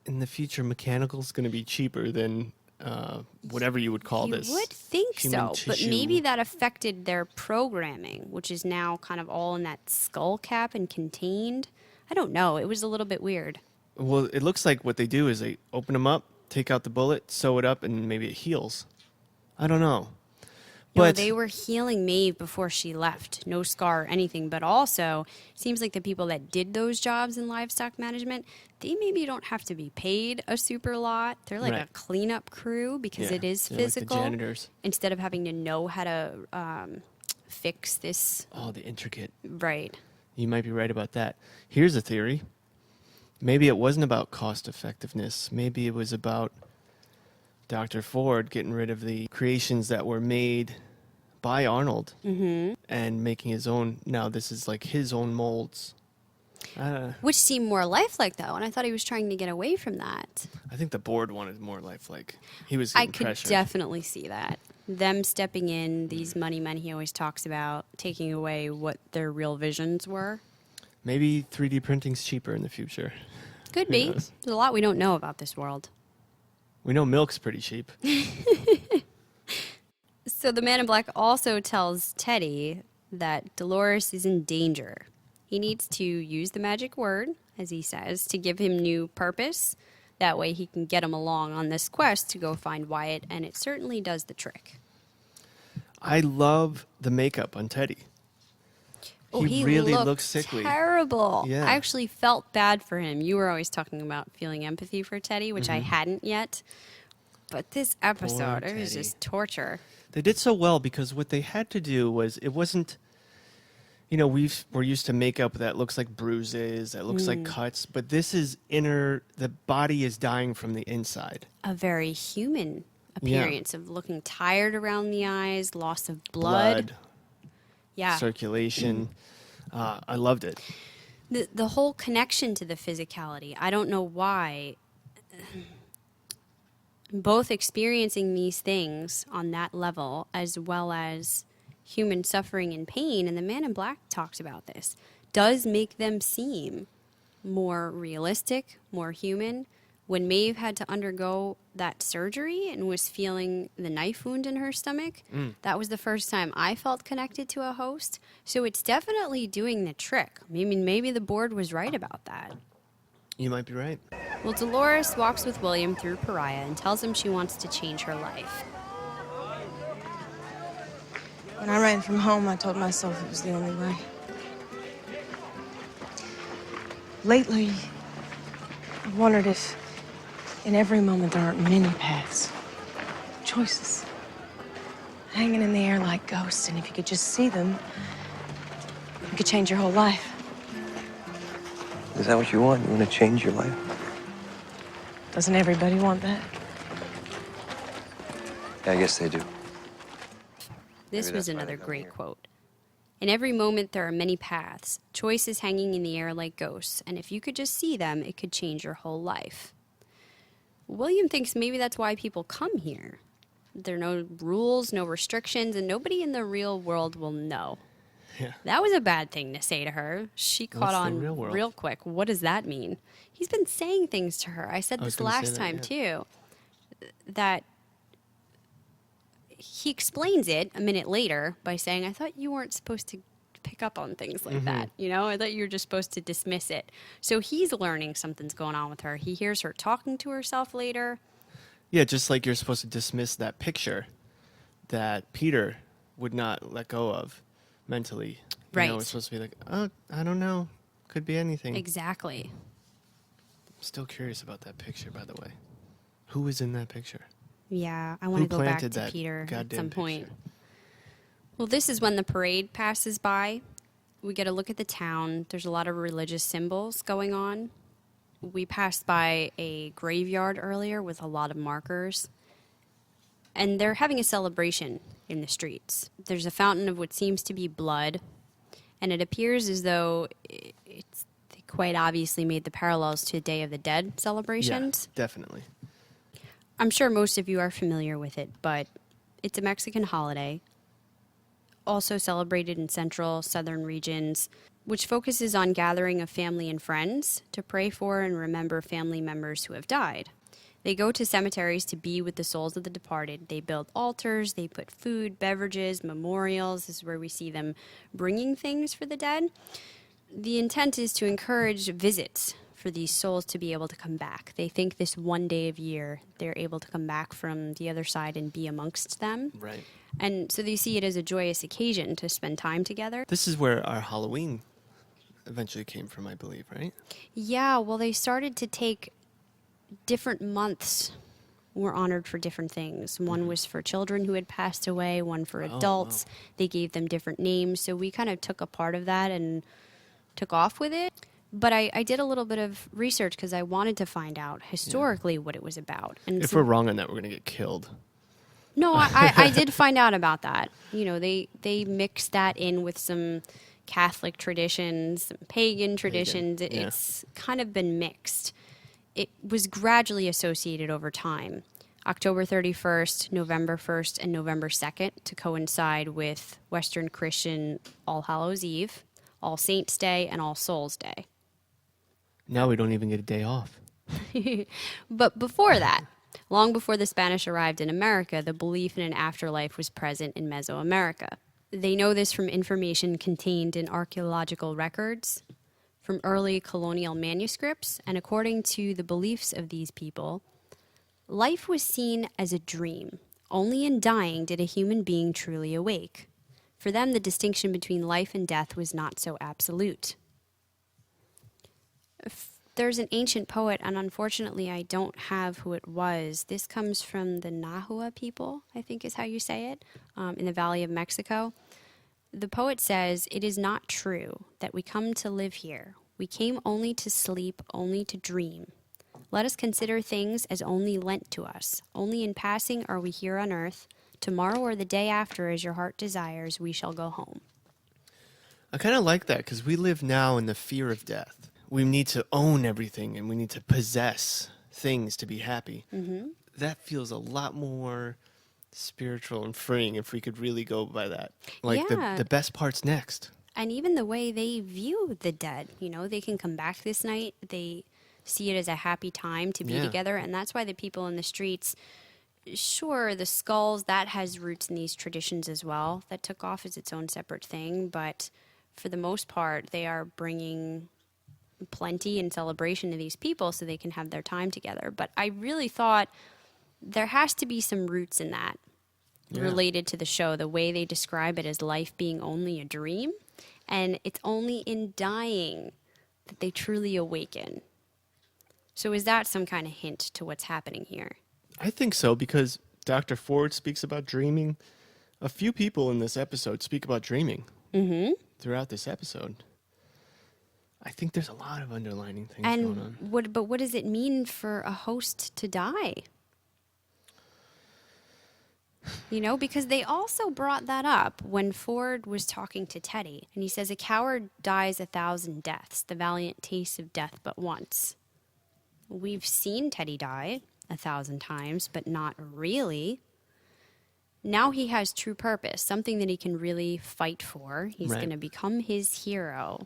S4: in the future mechanical is going to be cheaper than whatever you would call this.
S5: You would think
S4: human
S5: so, but
S4: tissue.
S5: maybe that affected their programming, which is now kind of all in that skull cap and contained. I don't know. It was a little bit weird.
S4: Well, it looks like what they do is they open them up, take out the bullet, sew it up, and maybe it heals. I don't know.
S5: No,
S4: But
S5: they were healing Maeve before she left. No scar or anything. But also, it seems like the people that did those jobs in livestock management, they maybe don't have to be paid a super lot. They're like
S4: Right.
S5: a cleanup crew because
S4: Yeah,
S5: it is
S4: they're like the
S5: physical.
S4: janitors.
S5: Instead of having to know how to fix this.
S4: the intricate.
S5: Right.
S4: You might be right about that. Here's a theory. Maybe it wasn't about cost effectiveness. Maybe it was about Dr. Ford getting rid of the creations that were made by Arnold and making his own. Now this is like his own molds.
S5: Which seemed more lifelike, though, and I thought he was trying to get away from that.
S4: I think the board wanted more lifelike. He was
S5: I
S4: getting
S5: could
S4: pressured.
S5: definitely see that. Them stepping in, these money men he always talks about, taking away what their real visions were.
S4: Maybe 3D printing's cheaper in the future.
S5: Could
S4: Who
S5: be.
S4: knows?
S5: There's a lot we don't know about this world.
S4: We know milk's pretty cheap.
S5: So the man in black also tells Teddy that Dolores is in danger. He needs to use the magic word, as he says, to give him new purpose. That way he can get him along on this quest to go find Wyatt, and it certainly does the trick.
S4: I love the makeup on Teddy.
S5: Oh,
S4: he really
S5: looked
S4: looks sickly.
S5: terrible.
S4: Yeah.
S5: I actually felt bad for him. You were always talking about feeling empathy for Teddy, which I hadn't yet. but this episode,
S4: Poor
S5: it was
S4: Teddy.
S5: just torture.
S4: They did so well because what they had to do was, it wasn't, you know, we're used to makeup that looks like bruises, that looks like cuts, but this is the body is dying from the inside.
S5: A very human appearance of looking tired around the eyes, loss of blood. Yeah.
S4: Circulation. I loved it.
S5: The whole connection to the physicality. I don't know why. Both experiencing these things on that level, as well as human suffering and pain, and the Man in Black talks about this, does make them seem more realistic, more human. When Maeve had to undergo that surgery and was feeling the knife wound in her stomach, that was the first time I felt connected to a host. So it's definitely doing the trick. I mean, maybe the board was right about that.
S4: You might be right.
S5: Well, Dolores walks with William through Pariah and tells him she wants to change her life.
S8: When I ran from home, I told myself it was the only way. Lately, I've wondered if in every moment there aren't many paths, choices, hanging in the air like ghosts, and if you could just see them, you could change your whole life.
S6: Is that what you want? You want to change your life?
S8: Doesn't everybody want that?
S6: Yeah, I guess they do.
S5: This
S6: Maybe
S5: was
S6: that's why
S5: another
S6: they come
S5: great
S6: here.
S5: quote. In every moment, there are many paths, choices hanging in the air like ghosts, and if you could just see them, it could change your whole life. William thinks maybe that's why people come here. There are no rules, no restrictions, and nobody in the real world will know.
S4: Yeah.
S5: That was a bad thing to say to her. She caught
S4: What's the
S5: on
S4: real world?
S5: real quick. What does that mean? He's been saying things to her. I said
S4: I was
S5: this
S4: gonna say
S5: last
S4: that,
S5: time,
S4: yeah.
S5: too, that he explains it a minute later by saying, I thought you weren't supposed to pick up on things like that. You know, I thought you were just supposed to dismiss it. So he's learning something's going on with her. He hears her talking to herself later.
S4: Yeah, just like you're supposed to dismiss that picture that Peter would not let go of mentally. You
S5: Right.
S4: know, it's supposed to be like, oh, I don't know. Could be anything.
S5: Exactly.
S4: I'm still curious about that picture, by the way. Who was in that picture?
S5: Yeah, I want to go back
S4: planted
S5: to
S4: that
S5: Peter at
S4: goddamn
S5: some point.
S4: picture?
S5: Well, this is when the parade passes by. We get a look at the town. There's a lot of religious symbols going on. We passed by a graveyard earlier with a lot of markers. And they're having a celebration in the streets. There's a fountain of what seems to be blood. And it appears as though they quite obviously made the parallels to Day of the Dead celebrations.
S4: Yeah, definitely.
S5: I'm sure most of you are familiar with it, but it's a Mexican holiday, also celebrated in central, southern regions, which focuses on gathering of family and friends to pray for and remember family members who have died. They go to cemeteries to be with the souls of the departed. They build altars, they put food, beverages, memorials. This is where we see them bringing things for the dead. The intent is to encourage visits for these souls to be able to come back. They think this one day of year, they're able to come back from the other side and be amongst them.
S4: Right.
S5: And so they see it as a joyous occasion to spend time together.
S4: This is where our Halloween eventually came from, I believe, right?
S5: Yeah, well, they started to take different months were honored for different things. One was for children who had passed away, one for adults. They gave them different names. So we kind of took a part of that and took off with it. But I did a little bit of research because I wanted to find out historically what it was about. And
S4: If
S5: so-
S4: we're wrong on that, we're going to get killed.
S5: No, I did find out about that. You know, they mixed that in with some Catholic traditions, some pagan traditions.
S4: yeah.
S5: It's kind of been mixed. It was gradually associated over time. October 31st, November 1st, and November 2nd to coincide with Western Christian All Hallows Eve, All Saints Day, and All Souls Day.
S4: Now we don't even get a day off.
S5: But before that, long before the Spanish arrived in America, the belief in an afterlife was present in Mesoamerica. They know this from information contained in archaeological records, from early colonial manuscripts, and according to the beliefs of these people, life was seen as a dream. Only in dying did a human being truly awake. For them, the distinction between life and death was not so absolute. There's an ancient poet, and unfortunately I don't have who it was. This comes from the Nahua people, I think is how you say it, in the Valley of Mexico. The poet says, "It is not true that we come to live here. We came only to sleep, only to dream. Let us consider things as only lent to us. Only in passing are we here on earth. Tomorrow or the day after, as your heart desires, we shall go home."
S4: I kind of like that because we live now in the fear of death. We need to own everything and we need to possess things to be happy.
S5: Mm-hmm.
S4: That feels a lot more spiritual and freeing if we could really go by that. Like
S5: Yeah.
S4: the best part's next.
S5: And even the way they view the dead, they can come back this night. They see it as a happy time to be
S4: Yeah.
S5: together. And that's why the people in the streets, sure, the skulls, that has roots in these traditions as well. That took off as its own separate thing. But for the most part, they are bringing plenty and celebration to these people so they can have their time together. But I really thought there has to be some roots in that related to the show, the way they describe it as life being only a dream, and it's only in dying that they truly awaken. So is that some kind of hint to what's happening here?
S4: I think so because Dr. Ford speaks about dreaming. A few people in this episode speak about dreaming throughout this episode. I think there's a lot of underlining things going on.
S5: What does it mean for a host to die? Because they also brought that up when Ford was talking to Teddy. And he says, "A coward dies 1,000 deaths. The valiant tastes of death but once." We've seen Teddy die 1,000 times, but not really. Now he has true purpose, something that he can really fight for. He's
S4: Right.
S5: going to become his hero.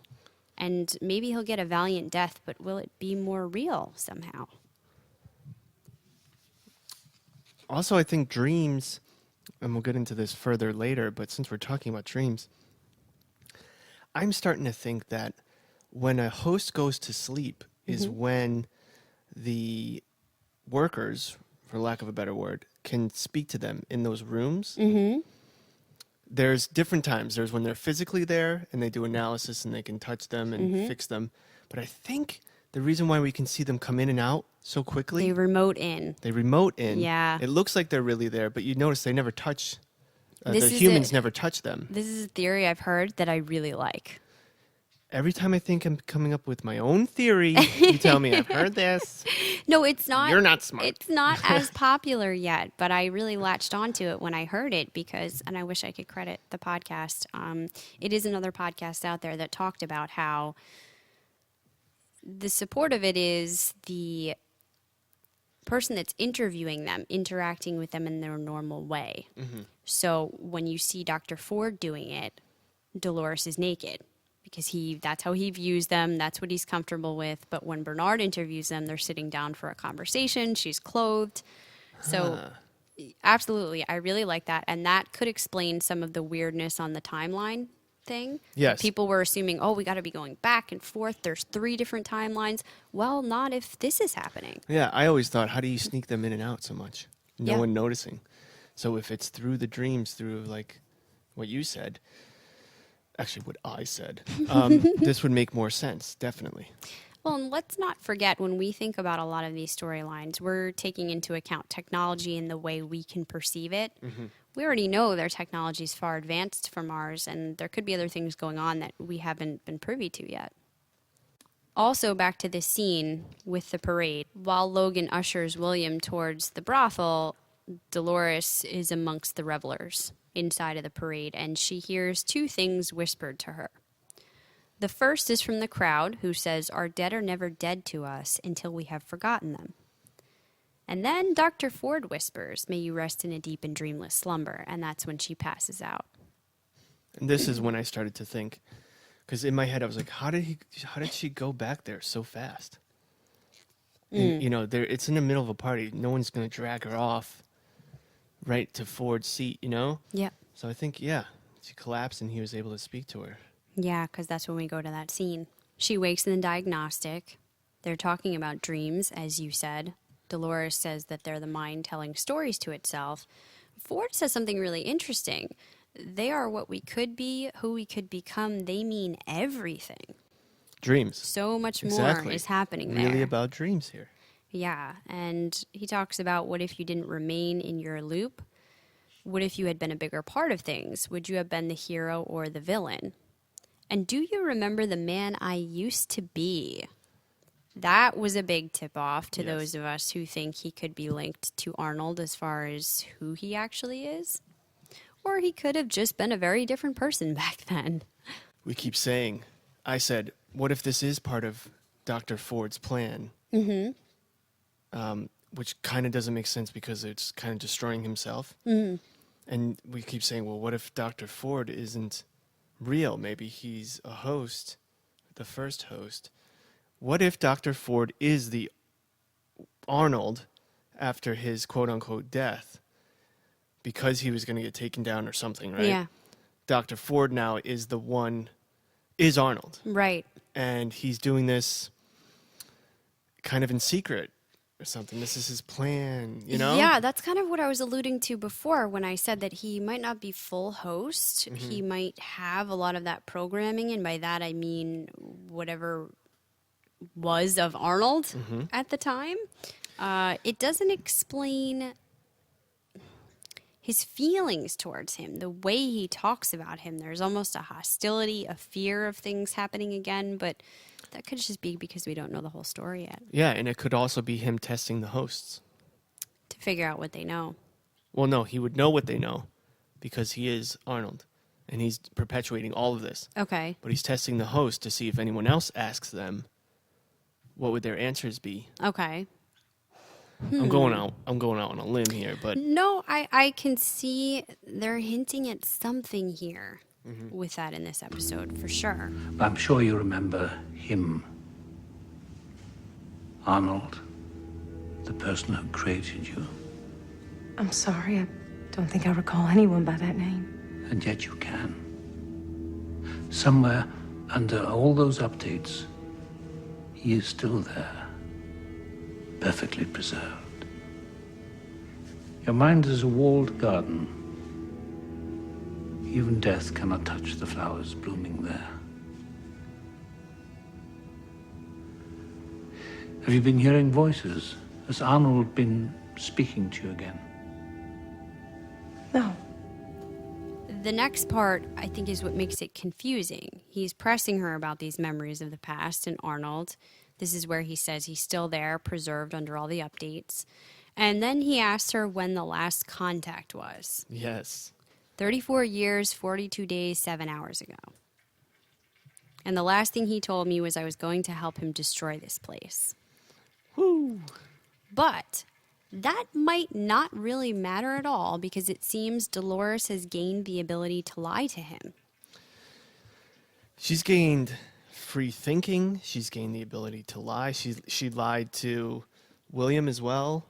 S5: And maybe he'll get a valiant death, but will it be more real somehow?
S4: Also, I think dreams, and we'll get into this further later, but since we're talking about dreams, I'm starting to think that when a host goes to sleep is when the workers, for lack of a better word, can speak to them in those rooms. There's different times. There's when they're physically there and they do analysis and they can touch them and fix them. But I think the reason why we can see them come in and out so quickly,
S5: They remote in.
S4: they remote in.
S5: Yeah.
S4: It looks like they're really there, but you notice they never touch.
S5: This
S4: The
S5: is
S4: humans
S5: a-
S4: never touch them.
S5: This is a theory I've heard that I really like.
S4: Every time I think I'm coming up with my own theory, you tell me I've heard this.
S5: No, it's not.
S4: You're not smart.
S5: It's not as popular yet, but I really latched onto it when I heard it because, and I wish I could credit the podcast. It is another podcast out there that talked about how the support of it is the person that's interviewing them, interacting with them in their normal way. So when you see Dr. Ford doing it, Dolores is naked. Because that's how he views them. That's what he's comfortable with. But when Bernard interviews them, they're sitting down for a conversation. She's clothed. So absolutely, I really like that. And that could explain some of the weirdness on the timeline thing.
S4: Yes.
S5: People were assuming, we got to be going back and forth. There's 3 different timelines. Well, not if this is happening.
S4: Yeah, I always thought, how do you sneak them in and out so much? No
S5: Yeah.
S4: one noticing. So if it's through the dreams, through like what you said, actually what I said, this would make more sense, definitely.
S5: Well, and let's not forget when we think about a lot of these storylines, we're taking into account technology and the way we can perceive it. We already know their technology is far advanced from ours, and there could be other things going on that we haven't been privy to yet. Also, back to this scene with the parade. While Logan ushers William towards the brothel, Dolores is amongst the revelers inside of the parade, and she hears 2 things whispered to her. The first is from the crowd, who says, "Our dead are never dead to us until we have forgotten them." And then Dr. Ford whispers, "May you rest in a deep and dreamless slumber," and that's when she passes out.
S4: And this is when I started to think, because in my head I was like, how did she go back there so fast? And, it's in the middle of a party. No one's going to drag her off right to Ford's seat,
S5: Yep.
S4: So I think, she collapsed and he was able to speak to her.
S5: Yeah, because that's when we go to that scene. She wakes in the diagnostic. They're talking about dreams, as you said. Dolores says that they're the mind telling stories to itself. Ford says something really interesting. They are what we could be, who we could become. They mean everything.
S4: Dreams.
S5: So much more
S4: Exactly.
S5: is happening there.
S4: Really about dreams here.
S5: Yeah, and he talks about what if you didn't remain in your loop? What if you had been a bigger part of things? Would you have been the hero or the villain? And do you remember the man I used to be? That was a big tip-off to those of us who think he could be linked to Arnold as far as who he actually is. Or he could have just been a very different person back then.
S4: We keep saying, I said, what if this is part of Dr. Ford's plan? Which kind of doesn't make sense because it's kind of destroying himself. And we keep saying, well, what if Dr. Ford isn't real? Maybe he's a host, the first host. What if Dr. Ford is the Arnold after his quote-unquote death because he was going to get taken down or something, right?
S5: Yeah.
S4: Dr. Ford now is the one, is Arnold.
S5: Right.
S4: And he's doing this kind of in secret or something. This is his plan, you know?
S5: Yeah, that's kind of what I was alluding to before when I said that he might not be full host. He might have a lot of that programming, and by that I mean whatever was of Arnold at the time. It doesn't explain his feelings towards him, the way he talks about him. There's almost a hostility, a fear of things happening again, but that could just be because we don't know the whole story yet.
S4: Yeah, and it could also be him testing the hosts.
S5: To figure out what they know.
S4: Well, no, he would know what they know because he is Arnold, and he's perpetuating all of this.
S5: Okay.
S4: But he's testing the host to see if anyone else asks them, what would their answers be?
S5: Okay.
S4: I'm going out on a limb here, but
S5: No, I can see they're hinting at something here with that in this episode, for sure.
S1: I'm sure you remember him. Arnold, the person who created you.
S8: I'm sorry. I don't think I recall anyone by that name.
S1: And yet you can. Somewhere under all those updates, he is still there, perfectly preserved. Your mind is a walled garden. Even death cannot touch the flowers blooming there. Have you been hearing voices? Has Arnold been speaking to you again?
S8: No.
S5: The next part, I think, is what makes it confusing. He's pressing her about these memories of the past, and Arnold, this is where he says he's still there, preserved under all the updates. And then he asks her when the last contact was.
S4: yes.
S5: 34 years, 42 days, 7 hours ago. And the last thing he told me was I was going to help him destroy this place.
S4: Woo.
S5: But that might not really matter at all because it seems Dolores has gained the ability to lie to him.
S4: She's gained free thinking. She's gained the ability to lie. She lied to William as well.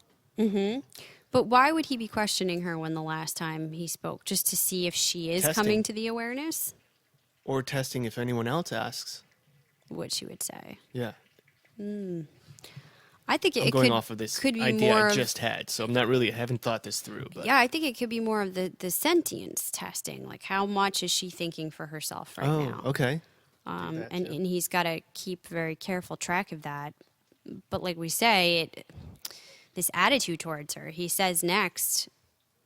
S5: But why would he be questioning her when the last time he spoke? Just to see if she is
S4: Testing.
S5: coming to the awareness?
S4: Or testing if anyone else asks.
S5: What she would say.
S4: Yeah.
S5: I think
S4: I'm
S5: it
S4: going
S5: could,
S4: off of this
S5: could be
S4: idea
S5: more
S4: I
S5: of,
S4: just had, so I haven't thought this through. But
S5: yeah, I think it could be more of the sentience testing. Like, how much is she thinking for herself right now?
S4: Okay.
S5: And he's got to keep very careful track of that. But like we say, this attitude towards her, he says next,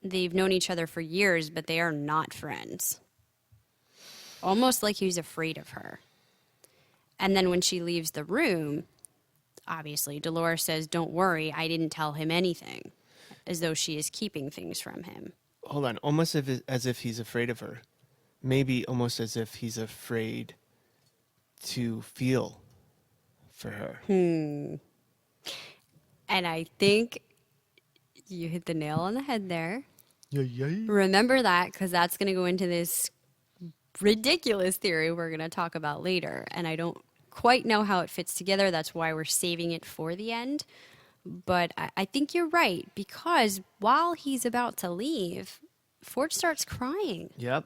S5: they've known each other for years, but they are not friends. Almost like he's afraid of her. And then when she leaves the room, obviously, Dolores says, don't worry, I didn't tell him anything, as though she is keeping things from him.
S4: Hold on. Almost as if he's afraid of her. Maybe almost as if he's afraid to feel for her.
S5: And I think you hit the nail on the head there.
S4: Yeah.
S5: Remember that, because that's going to go into this ridiculous theory we're going to talk about later. And I don't quite know how it fits together. That's why we're saving it for the end. But I think you're right, because while he's about to leave, Ford starts crying.
S4: Yep.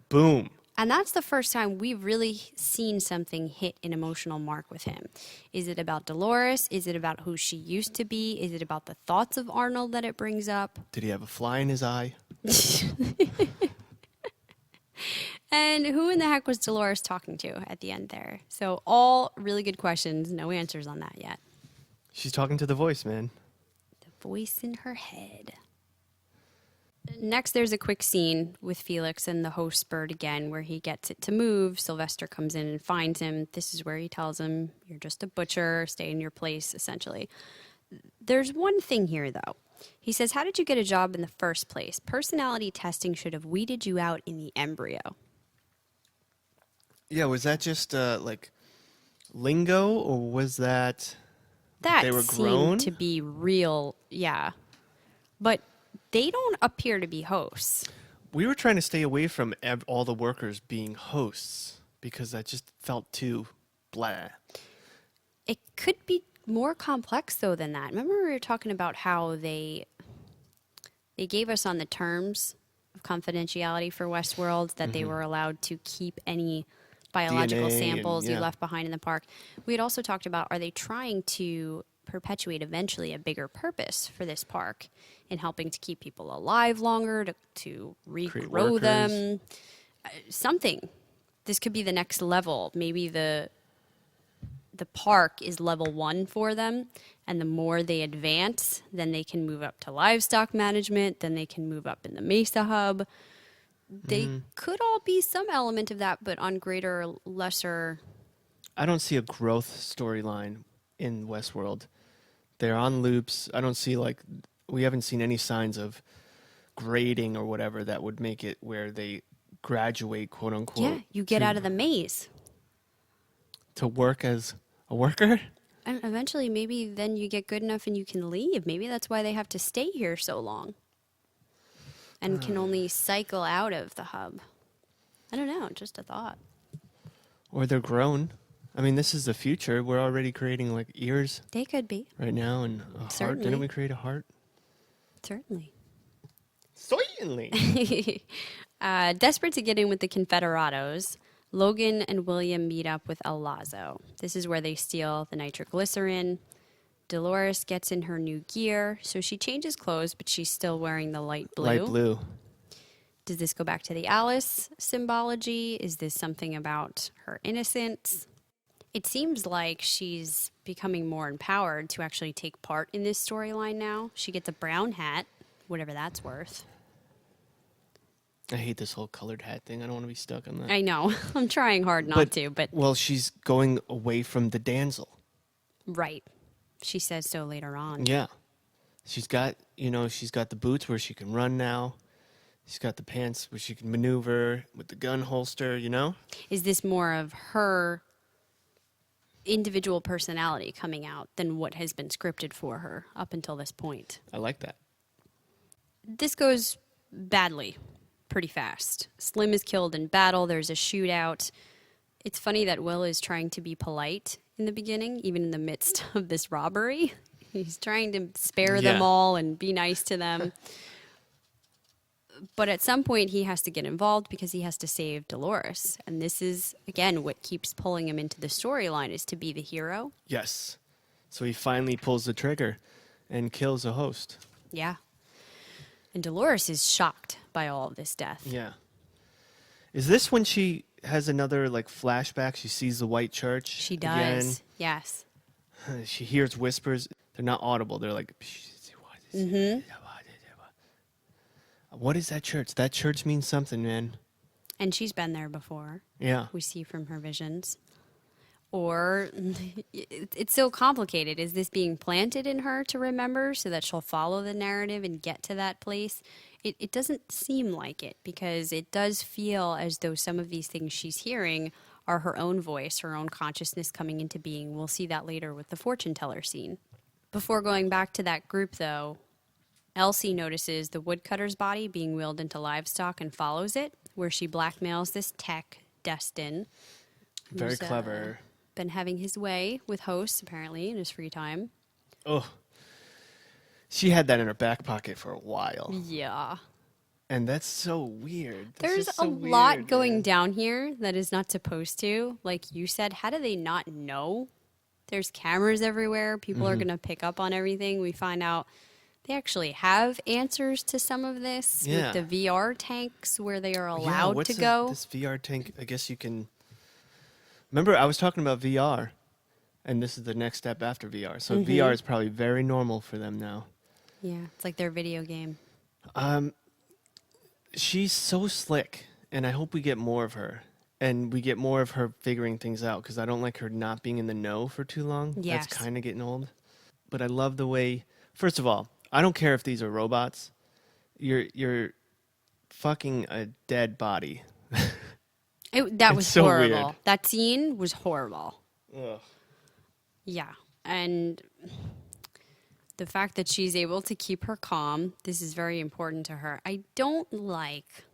S4: Boom.
S5: And that's the first time we've really seen something hit an emotional mark with him. Is it about Dolores? Is it about who she used to be? Is it about the thoughts of Arnold that it brings up?
S4: Did he have a fly in his eye?
S5: And who in the heck was Dolores talking to at the end there? So all really good questions. No answers on that yet.
S4: She's talking to the voice, man.
S5: The voice in her head. Next, there's a quick scene with Felix and the host bird again where he gets it to move. Sylvester comes in and finds him. This is where he tells him, you're just a butcher, stay in your place, essentially. There's one thing here, though. He says, how did you get a job in the first place? Personality testing should have weeded you out in the embryo.
S4: Yeah, was that just like lingo, or was that they were grown?
S5: Seemed to be real, yeah. But they don't appear to be hosts.
S4: We were trying to stay away from all the workers being hosts because that just felt too blah.
S5: It could be more complex, though, than that. Remember we were talking about how they gave us on the terms of confidentiality for Westworld that they were allowed to keep any biological
S4: DNA
S5: samples you
S4: yeah.
S5: left behind in the park. We had also talked about, are they trying to perpetuate eventually a bigger purpose for this park in helping to keep people alive longer, to regrow them? Something. This could be the next level. Maybe the park is level 1 for them, and the more they advance, then they can move up to livestock management, then they can move up in the Mesa hub. They could all be some element of that, but on greater or lesser.
S4: I don't see a growth storyline in Westworld. They're on loops. I don't see we haven't seen any signs of grading or whatever that would make it where they graduate, quote unquote.
S5: Yeah, you get out of the maze.
S4: To work as a worker?
S5: And eventually, maybe then you get good enough and you can leave. Maybe that's why they have to stay here so long and can only cycle out of the hub. I don't know, just a thought.
S4: Or they're grown. I mean, this is the future. We're already creating ears
S5: They could be.
S4: right now and a heart.
S5: Certainly.
S4: Didn't we create a heart?
S5: Certainly.
S4: Certainly.
S5: Desperate to get in with the Confederados, Logan and William meet up with El Lazo. This is where they steal the nitroglycerin. Dolores gets in her new gear, so she changes clothes, but she's still wearing the light blue.
S4: Light blue.
S5: Does this go back to the Alice symbology? Is this something about her innocence? It seems like she's becoming more empowered to actually take part in this storyline now. She gets a brown hat, whatever that's worth.
S4: I hate this whole colored hat thing. I don't want to be stuck on that.
S5: I know. I'm trying hard not to, but...
S4: Well, she's going away from the damsel.
S5: Right. She says so later on.
S4: Yeah. She's got the boots where she can run now. She's got the pants where she can maneuver with the gun holster,
S5: Is this more of her individual personality coming out than what has been scripted for her up until this point?
S4: I like that.
S5: This goes badly pretty fast. Slim is killed in battle. There's a shootout. It's funny that Will is trying to be polite in the beginning, even in the midst of this robbery. He's trying to spare them all and be nice to them. But at some point, he has to get involved because he has to save Dolores. And this is, again, what keeps pulling him into the storyline, is to be the hero.
S4: Yes. So he finally pulls the trigger and kills a host.
S5: Yeah. And Dolores is shocked by all of this death.
S4: Yeah. Is this when she has another flashback? She sees the white church.
S5: She does. Yes.
S4: She hears whispers. They're not audible. They're like. What is that church? That church means something, man.
S5: And she's been there before.
S4: Yeah.
S5: We see from her visions. Or it's so complicated. Is this being planted in her to remember so that she'll follow the narrative and get to that place? It doesn't seem like it, because it does feel as though some of these things she's hearing are her own voice, her own consciousness coming into being. We'll see that later with the fortune teller scene. Before going back to that group, though, Elsie notices the woodcutter's body being wheeled into livestock and follows it, where she blackmails this tech, Destin.
S4: Very clever.
S5: Been having his way with hosts, apparently, in his free time.
S4: Oh. She had that in her back pocket for a while.
S5: Yeah.
S4: And that's so weird.
S5: There's a lot going down here that is not supposed to. Like you said, how do they not know? There's cameras everywhere. People are going to pick up on everything. We find out They actually have answers to some of this
S4: Yeah.
S5: with the VR tanks where they are
S4: Yeah,
S5: allowed
S4: what's
S5: to go.
S4: this VR tank? I guess you can. Remember, I was talking about VR, and this is the next step after VR. So VR is probably very normal for them now.
S5: Yeah, it's like their video game.
S4: She's so slick, and I hope we get more of her. And we get more of her figuring things out, because I don't like her not being in the know for too long.
S5: Yes.
S4: That's kind of getting old. But I love the way, first of all, I don't care if these are robots. You're fucking a dead body.
S5: That was
S4: so
S5: horrible.
S4: weird.
S5: That scene was horrible.
S4: Ugh.
S5: Yeah, and the fact that she's able to keep her calm, this is very important to her. I don't like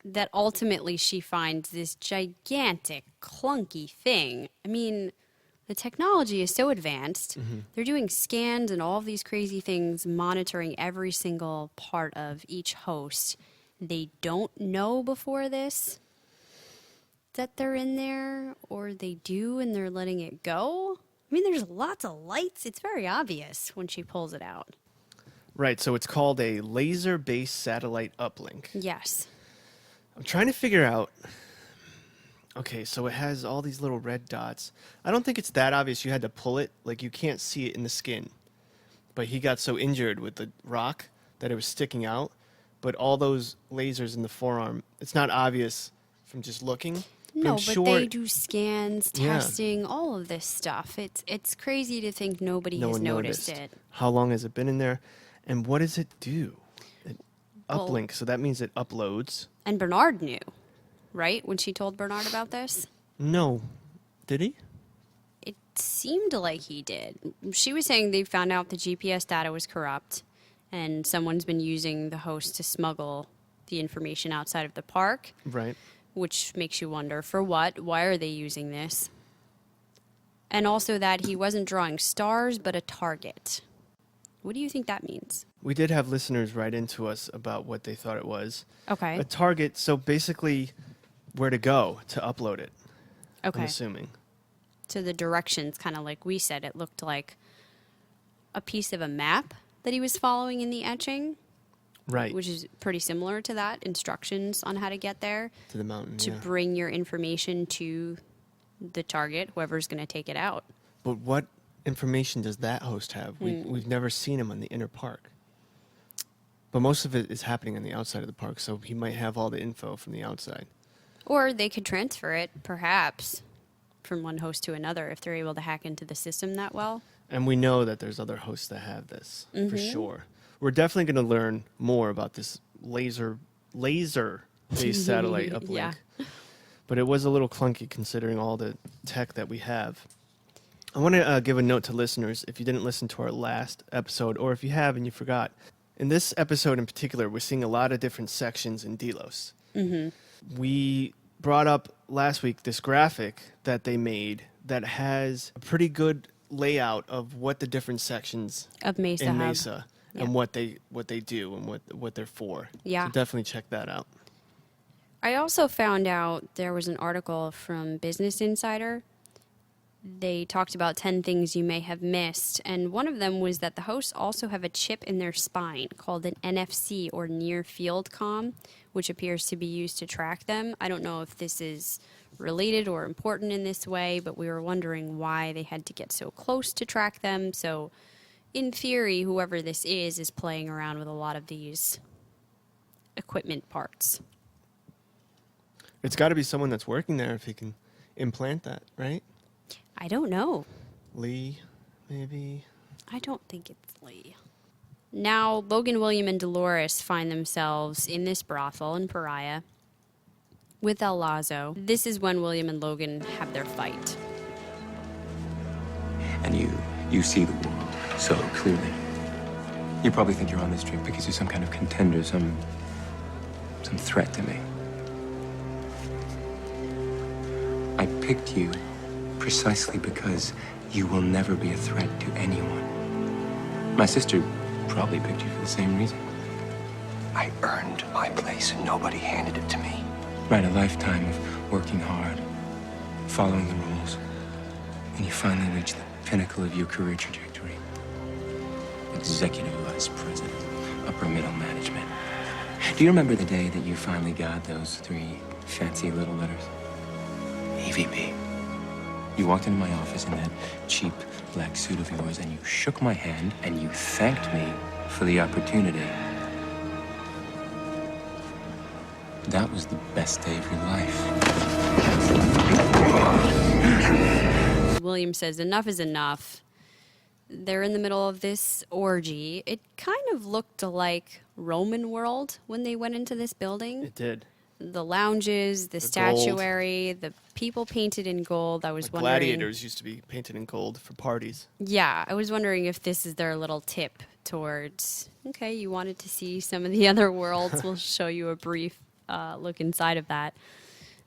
S5: that ultimately she finds this gigantic, clunky thing. I mean, the technology is so advanced. They're doing scans and all of these crazy things, monitoring every single part of each host. They don't know before this that they're in there, or they do and they're letting it go. I mean, there's lots of lights. It's very obvious when she pulls it out.
S4: Right, so it's called a laser-based satellite uplink.
S5: Yes.
S4: I'm trying to figure out. Okay, so it has all these little red dots. I don't think it's that obvious. You had to pull it. Like, you can't see it in the skin. But he got so injured with the rock that it was sticking out. But all those lasers in the forearm, it's not obvious from just looking.
S5: No,
S4: I'm
S5: but
S4: sure
S5: they do scans,
S4: Yeah.
S5: testing, all of this stuff. It's crazy to think nobody
S4: no
S5: has
S4: one
S5: noticed
S4: noticed.
S5: it.
S4: How long has it been in there? And what does it do? It
S5: Well-
S4: uplink, so that means it uploads.
S5: And Bernard knew, right? When she told Bernard about this?
S4: No. Did he?
S5: It seemed like he did. She was saying they found out the GPS data was corrupt, and someone's been using the host to smuggle the information outside of the park,
S4: Right.
S5: which makes you wonder, for what? Why are they using this? And also that he wasn't drawing stars, but a target. What do you think that means?
S4: We did have listeners write into us about what they thought it was.
S5: Okay.
S4: A target, so basically where to go to upload it, I'm
S5: Okay.
S4: assuming.
S5: So the directions, kind of like we said, it looked like a piece of a map that he was following in the etching,
S4: Right.
S5: which is pretty similar to that, instructions on how to get there,
S4: To the mountain,
S5: to
S4: yeah.
S5: bring your information to the target, whoever's going to take it out.
S4: But what information does that host have? We've never seen him on the inner park. But most of it is happening on the outside of the park, so he might have all the info from the outside.
S5: Or they could transfer it, perhaps, from one host to another if they're able to hack into the system that well.
S4: And we know that there's other hosts that have this, for
S5: Mm-hmm.
S4: sure. We're definitely going to learn more about this laser-based satellite uplink.
S5: Yeah.
S4: But it was a little clunky considering all the tech that we have. I want to give a note to listeners, if you didn't listen to our last episode, or if you have and you forgot. In this episode in particular, we're seeing a lot of different sections in Delos. We brought up last week this graphic that they made that has a pretty good layout of what the different sections
S5: Of Mesa
S4: in
S5: Hub.
S4: Mesa
S5: Yeah.
S4: and what they do and what they're for.
S5: Yeah.
S4: So definitely check that out.
S5: I also found out there was an article from Business Insider. They talked about 10 things you may have missed, and one of them was that the hosts also have a chip in their spine called an NFC, or Near Field Comm, which appears to be used to track them. I don't know if this is related or important in this way, but we were wondering why they had to get so close to track them. So, in theory, whoever this is playing around with a lot of these equipment parts.
S4: It's got to be someone that's working there if he can implant that, right?
S5: I don't know.
S4: Lee, maybe.
S5: I don't think it's Lee. Now, Logan, William, and Dolores find themselves in this brothel in Pariah with El Lazo. This is when William and Logan have their fight.
S9: And you see the world so clearly. You probably think you're on this trip because you're some kind of contender, some threat to me. I picked you precisely because you will never be a threat to anyone. My sister probably picked you for the same reason.
S6: I earned my place and nobody handed it to me.
S9: Right, a lifetime of working hard, following the rules, and you finally reach the pinnacle of your career trajectory. executive vice president, upper middle management. Do you remember the day that you finally got those 3 fancy little letters? AVP. You walked into my office in that cheap black suit of yours, and you shook my hand, and you thanked me for the opportunity. That was the best day of your life.
S5: William says enough is enough. They're in the middle of this orgy. It kind of looked like Roman world when they went into this building.
S4: It did.
S5: The lounges, the statuary, the people painted in gold. I was wondering.
S4: Gladiators used to be painted in gold for parties.
S5: Yeah, I was wondering if this is their little tip towards, okay, you wanted to see some of the other worlds. We'll show you a brief look inside of that.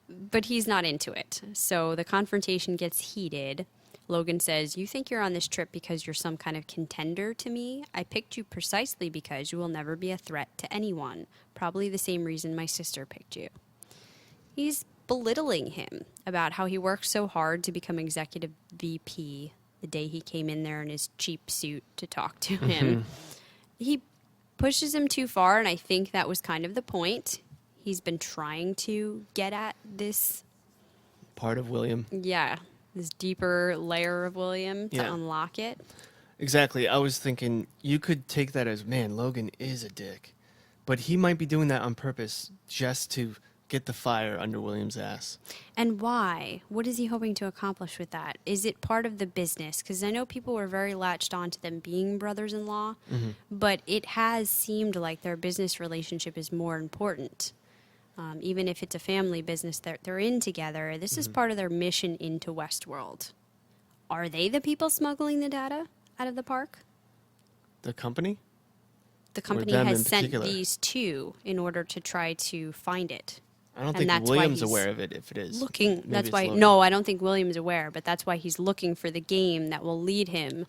S5: But he's not into it. So the confrontation gets heated. Logan says, you think you're on this trip because you're some kind of contender to me? I picked you precisely because you will never be a threat to anyone. Probably the same reason my sister picked you. He's belittling him about how he worked so hard to become executive VP the day he came in there in his cheap suit to talk to him. He pushes him too far, and I think that was kind of the point. He's been trying to get at this
S4: Part of William.
S5: Yeah, this deeper layer of William to unlock it.
S4: Exactly. I was thinking you could take that as, man, Logan is a dick. But he might be doing that on purpose just to get the fire under William's ass.
S5: And why? What is he hoping to accomplish with that? Is it part of the business? Because I know people were very latched on to them being brothers-in-law, but it has seemed like their business relationship is more important. Even if it's a family business that they're in together, this is part of their mission into Westworld. Are they the people smuggling the data out of the park?
S4: The company?
S5: The company has sent these 2 in order to try to find it.
S4: I don't think William's aware of it if it is.
S5: Looking, that's why, no, I don't think William's aware, but that's why he's looking for the game that will lead him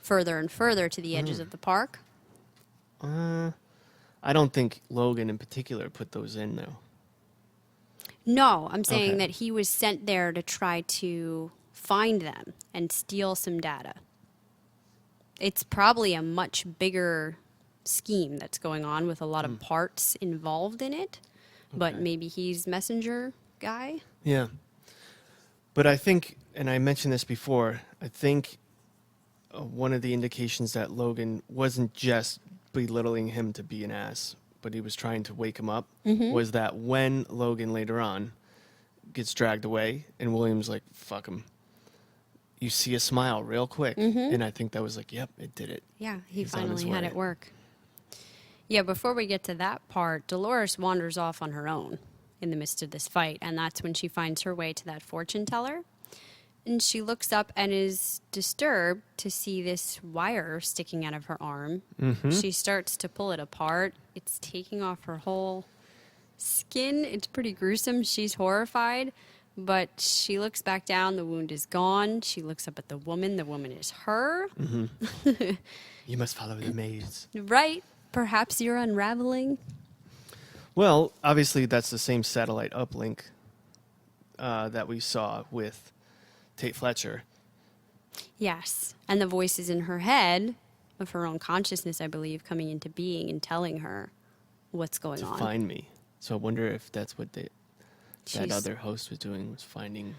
S5: further and further to the edges of the park.
S4: I don't think Logan in particular put those in, though.
S5: No, I'm saying that he was sent there to try to find them and steal some data. It's probably a much bigger scheme that's going on with a lot of parts involved in it, but maybe he's messenger guy.
S4: Yeah. But I think, and I mentioned this before, I think one of the indications that Logan wasn't just belittling him to be an ass, but he was trying to wake him up, was that when Logan later on gets dragged away and William's like, fuck him, you see a smile real quick. And I think that was like, yep, it did it.
S5: Yeah, he finally had it work. Yeah, before we get to that part, Dolores wanders off on her own in the midst of this fight, and that's when she finds her way to that fortune teller. And she looks up and is disturbed to see this wire sticking out of her arm. She starts to pull it apart. It's taking off her whole skin. It's pretty gruesome. She's horrified, but she looks back down. The wound is gone. She looks up at the woman. The woman is her.
S4: You must follow the maze.
S5: Right. Perhaps you're unraveling.
S4: Well, obviously that's the same satellite uplink that we saw with Tate Fletcher.
S5: Yes. And the voices in her head of her own consciousness, I believe, coming into being and telling her what's going on.
S4: To find me. So I wonder if that's what that other host was doing, was finding.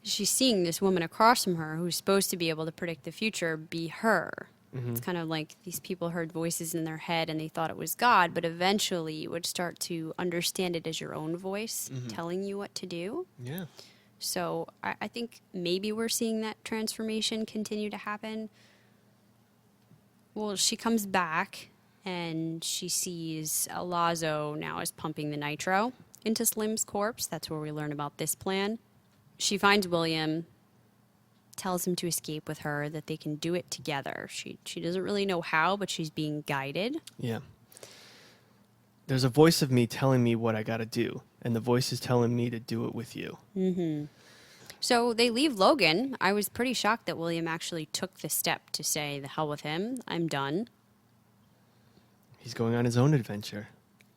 S5: She's seeing this woman across from her who's supposed to be able to predict the future be her. It's kind of like these people heard voices in their head and they thought it was God, but eventually you would start to understand it as your own voice telling you what to do.
S4: Yeah.
S5: So I think maybe we're seeing that transformation continue to happen. Well, she comes back and she sees Lazo now is pumping the nitro into Slim's corpse. That's where we learn about this plan. She finds William, tells him to escape with her, that they can do it together. She doesn't really know how, but she's being guided.
S4: Yeah. There's a voice of me telling me what I got to do, and the voice is telling me to do it with you.
S5: So they leave Logan. I was pretty shocked that William actually took the step to say, the hell with him, I'm done.
S4: He's going on his own adventure.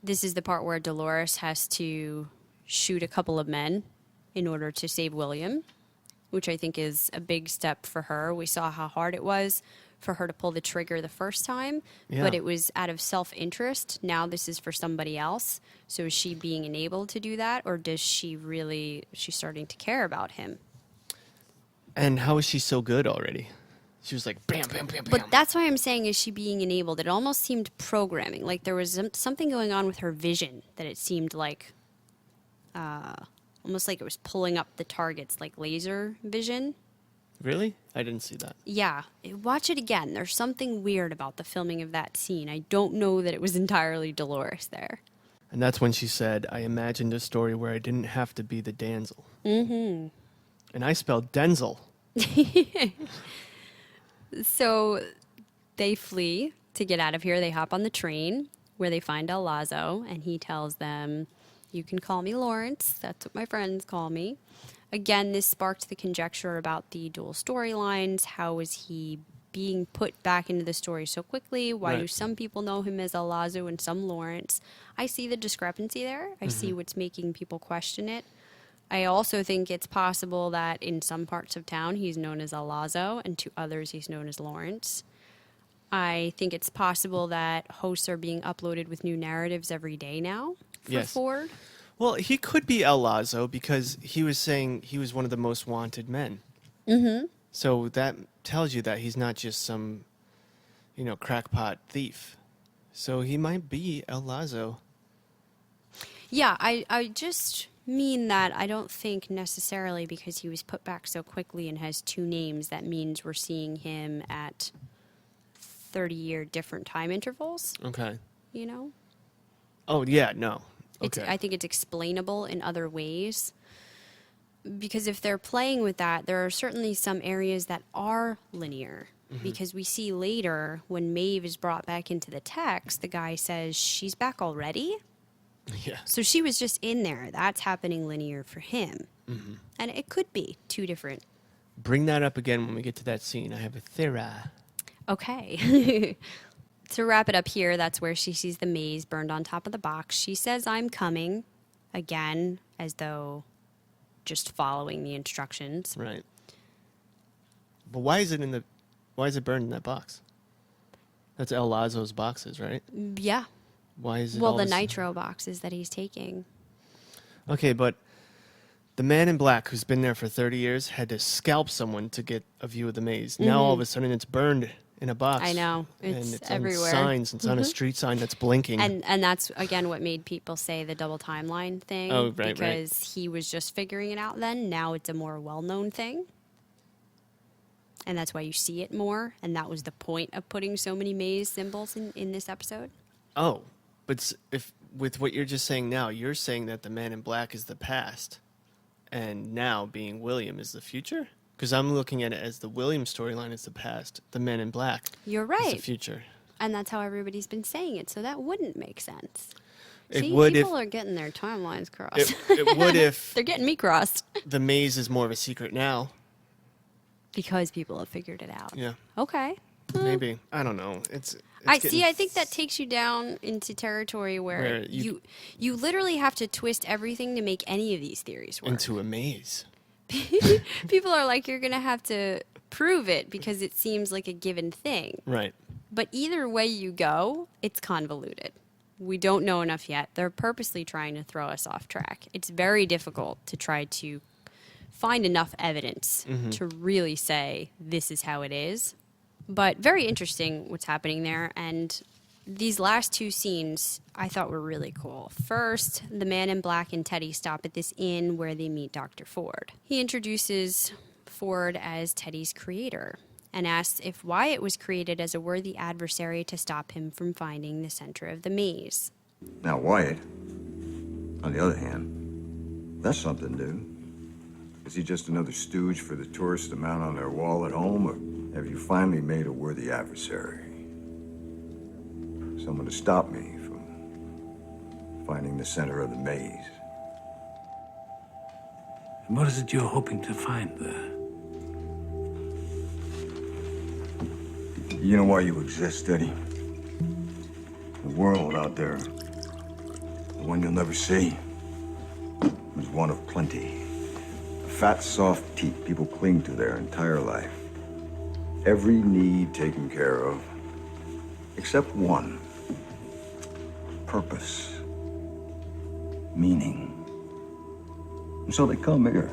S5: This is the part where Dolores has to shoot a couple of men in order to save William, which I think is a big step for her. We saw how hard it was for her to pull the trigger the first time,
S4: Yeah.
S5: but it was out of self-interest. Now this is for somebody else. So is she being enabled to do that, or does she's starting to care about him?
S4: And how is she so good already? She was like, bam, bam, bam, bam.
S5: But that's why I'm saying, is she being enabled? It almost seemed programming. Like there was something going on with her vision that it seemed like, almost like it was pulling up the targets, like laser vision.
S4: Really? I didn't see that.
S5: Yeah. Watch it again. There's something weird about the filming of that scene. I don't know that it was entirely Dolores there.
S4: And that's when she said, I imagined a story where I didn't have to be the damsel. Mm-hmm. And I spelled Denzel.
S5: So they flee to get out of here. They hop on the train where they find El Lazo, and he tells them, you can call me Lawrence. That's what my friends call me. Again, this sparked the conjecture about the dual storylines. How is he being put back into the story so quickly? Why do some people know him as El Lazo and some Lawrence? I see the discrepancy there. I see what's making people question it. I also think it's possible that in some parts of town he's known as El Lazo, and to others he's known as Lawrence. I think it's possible that hosts are being uploaded with new narratives every day now for Ford.
S4: Well, he could be El Lazo because he was saying he was one of the most wanted men. Mm-hmm. So that tells you that he's not just some, crackpot thief. So he might be El Lazo.
S5: Yeah, I just mean that I don't think necessarily because he was put back so quickly and has two names, that means we're seeing him at 30-year different time intervals.
S4: Okay.
S5: Oh,
S4: yeah, no. Okay.
S5: I think it's explainable in other ways. Because if they're playing with that, there are certainly some areas that are linear. Mm-hmm. Because we see later when Maeve is brought back into the text, the guy says, she's back already?
S4: Yeah.
S5: So she was just in there. That's happening linear for him.
S4: Mm-hmm.
S5: And it could be two different.
S4: Bring that up again when we get to that scene. I have a theory.
S5: Okay. To wrap it up here, that's where she sees the maze burned on top of the box. She says, I'm coming, again, as though just following the instructions.
S4: Right. But why is it burned in that box? That's El Lazo's boxes, right?
S5: Yeah.
S4: Why is it
S5: Well, the nitro boxes that he's taking.
S4: Okay, but the man in black who's been there for 30 years had to scalp someone to get a view of the maze. Mm-hmm. Now all of a sudden it's burned in a box.
S5: I know.
S4: And it's
S5: everywhere.
S4: On signs. It's on a street sign that's blinking.
S5: And that's, again, what made people say the double timeline thing.
S4: Oh, right,
S5: because he was just figuring it out then. Now it's a more well-known thing. And that's why you see it more. And that was the point of putting so many maze symbols in this episode.
S4: Oh, but if with what you're just saying now, you're saying that the man in black is the past. And now being William is the future? Because I'm looking at it as the William storyline is the past. The man in black
S5: You're right.
S4: is the future.
S5: And that's how everybody's been saying it. So that wouldn't make sense. People are getting their timelines crossed.
S4: It would if...
S5: They're getting me crossed.
S4: The maze is more of a secret now.
S5: Because people have figured it out.
S4: Yeah.
S5: Okay.
S4: Maybe. I don't know.
S5: I think that takes you down into territory where you literally have to twist everything to make any of these theories work.
S4: Into a maze.
S5: People are like, you're going to have to prove it because it seems like a given thing.
S4: Right.
S5: But either way you go, it's convoluted. We don't know enough yet. They're purposely trying to throw us off track. It's very difficult to try to find enough evidence to really say this is how it is. But very interesting what's happening there. And these last two scenes I thought were really cool. First, the man in black and Teddy stop at this inn where they meet Dr. Ford. He introduces Ford as Teddy's creator and asks if Wyatt was created as a worthy adversary to stop him from finding the center of the maze.
S7: Now, Wyatt, on the other hand, that's something new. Is he just another stooge for the tourists to mount on their wall at home, or have you finally made a worthy adversary? Someone to stop me from finding the center of the maze.
S1: And what is it you're hoping to find there?
S7: You know why you exist, Eddie? The world out there, the one you'll never see, is one of plenty. A fat, soft teat people cling to their entire life. every need taken care of, except one. Purpose. Meaning. And so they come here.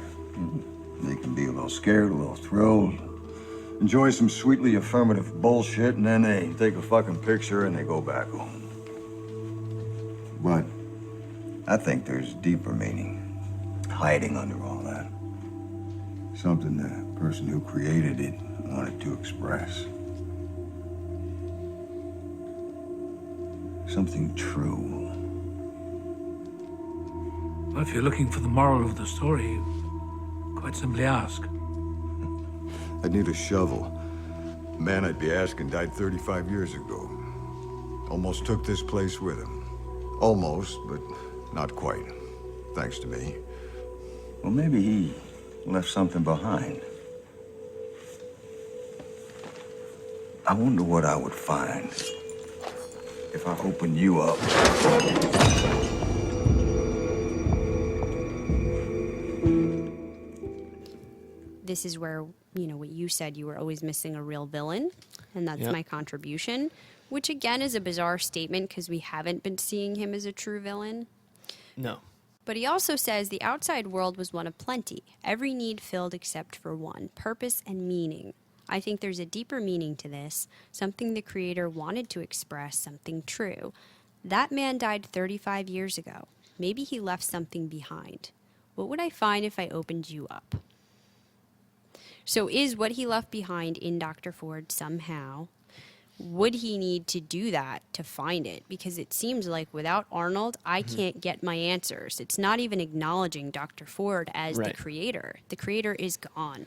S7: They can be a little scared, a little thrilled, enjoy some sweetly affirmative bullshit, and then they take a fucking picture and they go back home. But I think there's deeper meaning hiding under all that. Something the person who created it wanted to express. Something true.
S1: Well, if you're looking for the moral of the story, quite simply ask.
S7: I need a shovel. The man I'd be asking died 35 years ago. Almost took this place with him. Almost, but not quite. Thanks to me. Well, maybe he left something behind. I wonder what I would find if I opened you up.
S5: This is where, what you said, you were always missing a real villain, and that's my contribution, which again is a bizarre statement because we haven't been seeing him as a true villain.
S4: No.
S5: But he also says the outside world was one of plenty, every need filled except for one, purpose and meaning. I think there's a deeper meaning to this, something the creator wanted to express, something true. That man died 35 years ago. Maybe he left something behind. What would I find if I opened you up? So is what he left behind in Dr. Ford somehow? Would he need to do that to find it? Because it seems like without Arnold, I can't get my answers. It's not even acknowledging Dr. Ford as the creator. The creator is gone.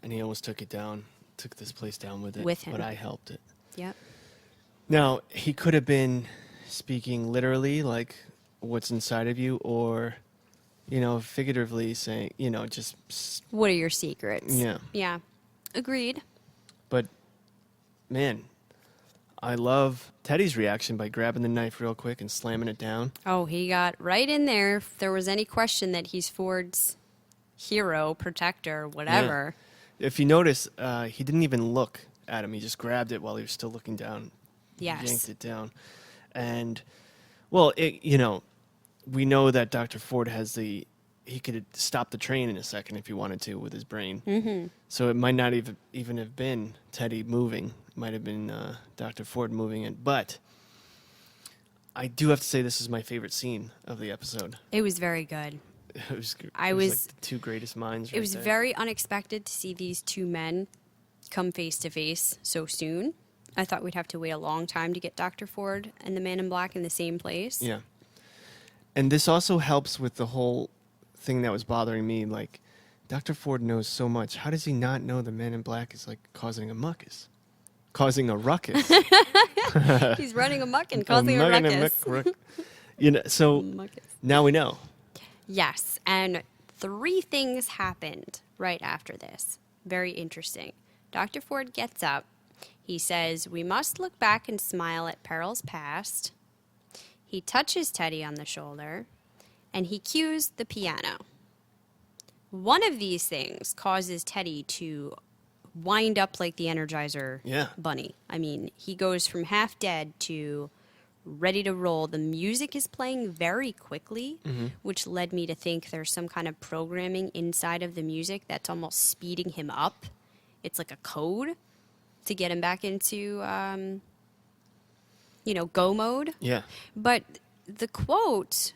S4: And he almost took it down, took this place down with it.
S5: With him.
S4: But I helped it.
S5: Yep.
S4: Now, he could have been speaking literally, like what's inside of you, or, figuratively saying, just...
S5: What are your secrets?
S4: Yeah.
S5: Yeah. Agreed.
S4: But, man, I love Teddy's reaction by grabbing the knife real quick and slamming it down.
S5: Oh, he got right in there. If there was any question that he's Ford's hero, protector, whatever.
S4: Yeah. If you notice, he didn't even look at him. He just grabbed it while he was still looking down.
S5: Yes.
S4: Yanked it down. And, well, we know that Dr. Ford he could stop the train in a second if he wanted to with his brain.
S5: Mm-hmm.
S4: So it might not even have been Teddy moving. It might have been Dr. Ford moving it. But I do have to say this is my favorite scene of the episode.
S5: It was very good.
S4: It was
S5: like
S4: the two greatest minds right
S5: It was
S4: there.
S5: very unexpected to see these two men come face to face so soon. I thought we'd have to wait a long time to get Dr. Ford and the Man in Black in the same place.
S4: Yeah. And this also helps with the whole thing that was bothering me. Like, Dr. Ford knows so much. How does he not know the Man in Black is like causing a ruckus?
S5: He's running amok and causing a ruckus.
S4: So now we know.
S5: Yes, and 3 things happened right after this. Very interesting. Dr. Ford gets up. He says, "We must look back and smile at perils past." He touches Teddy on the shoulder, and he cues the piano. One of these things causes Teddy to wind up like the Energizer bunny. I mean, he goes from half dead to ready to roll. The music is playing very quickly, which led me to think there's some kind of programming inside of the music that's almost speeding him up. It's like a code to get him back into, go mode.
S4: Yeah.
S5: But the quote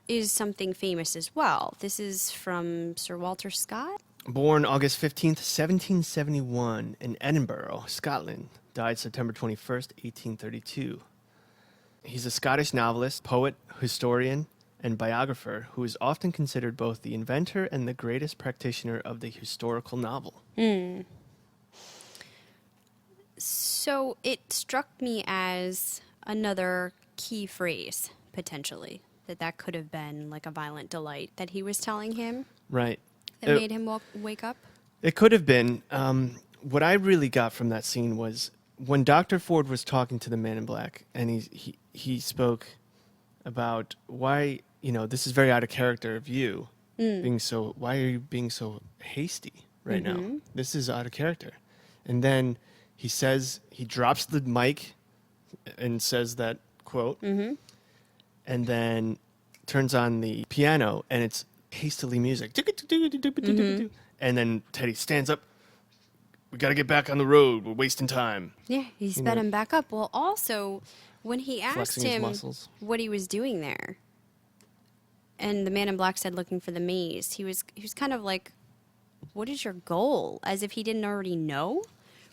S5: is something famous as well. This is from Sir Walter Scott.
S4: Born August 15th, 1771 in Edinburgh, Scotland. Died September 21st, 1832. He's a Scottish novelist, poet, historian, and biographer who is often considered both the inventor and the greatest practitioner of the historical novel.
S5: So it struck me as another key phrase, potentially, that could have been like a violent delight that he was telling him.
S4: Right.
S5: That made him wake up.
S4: It could have been. What I really got from that scene was when Dr. Ford was talking to the Man in Black, and he spoke about why, this is very out of character of you, why are you being so hasty right now? This is out of character. And then he drops the mic and says that quote, and then turns on the piano, and it's hastily music. And then Teddy stands up. We got to get back on the road. We're wasting time.
S5: Yeah, he sped him back up. Well, also, when he asked
S4: Flexing his
S5: him
S4: muscles.
S5: what he was doing there, and the man in black said looking for the maze, he was kind of like, what is your goal? As if he didn't already know,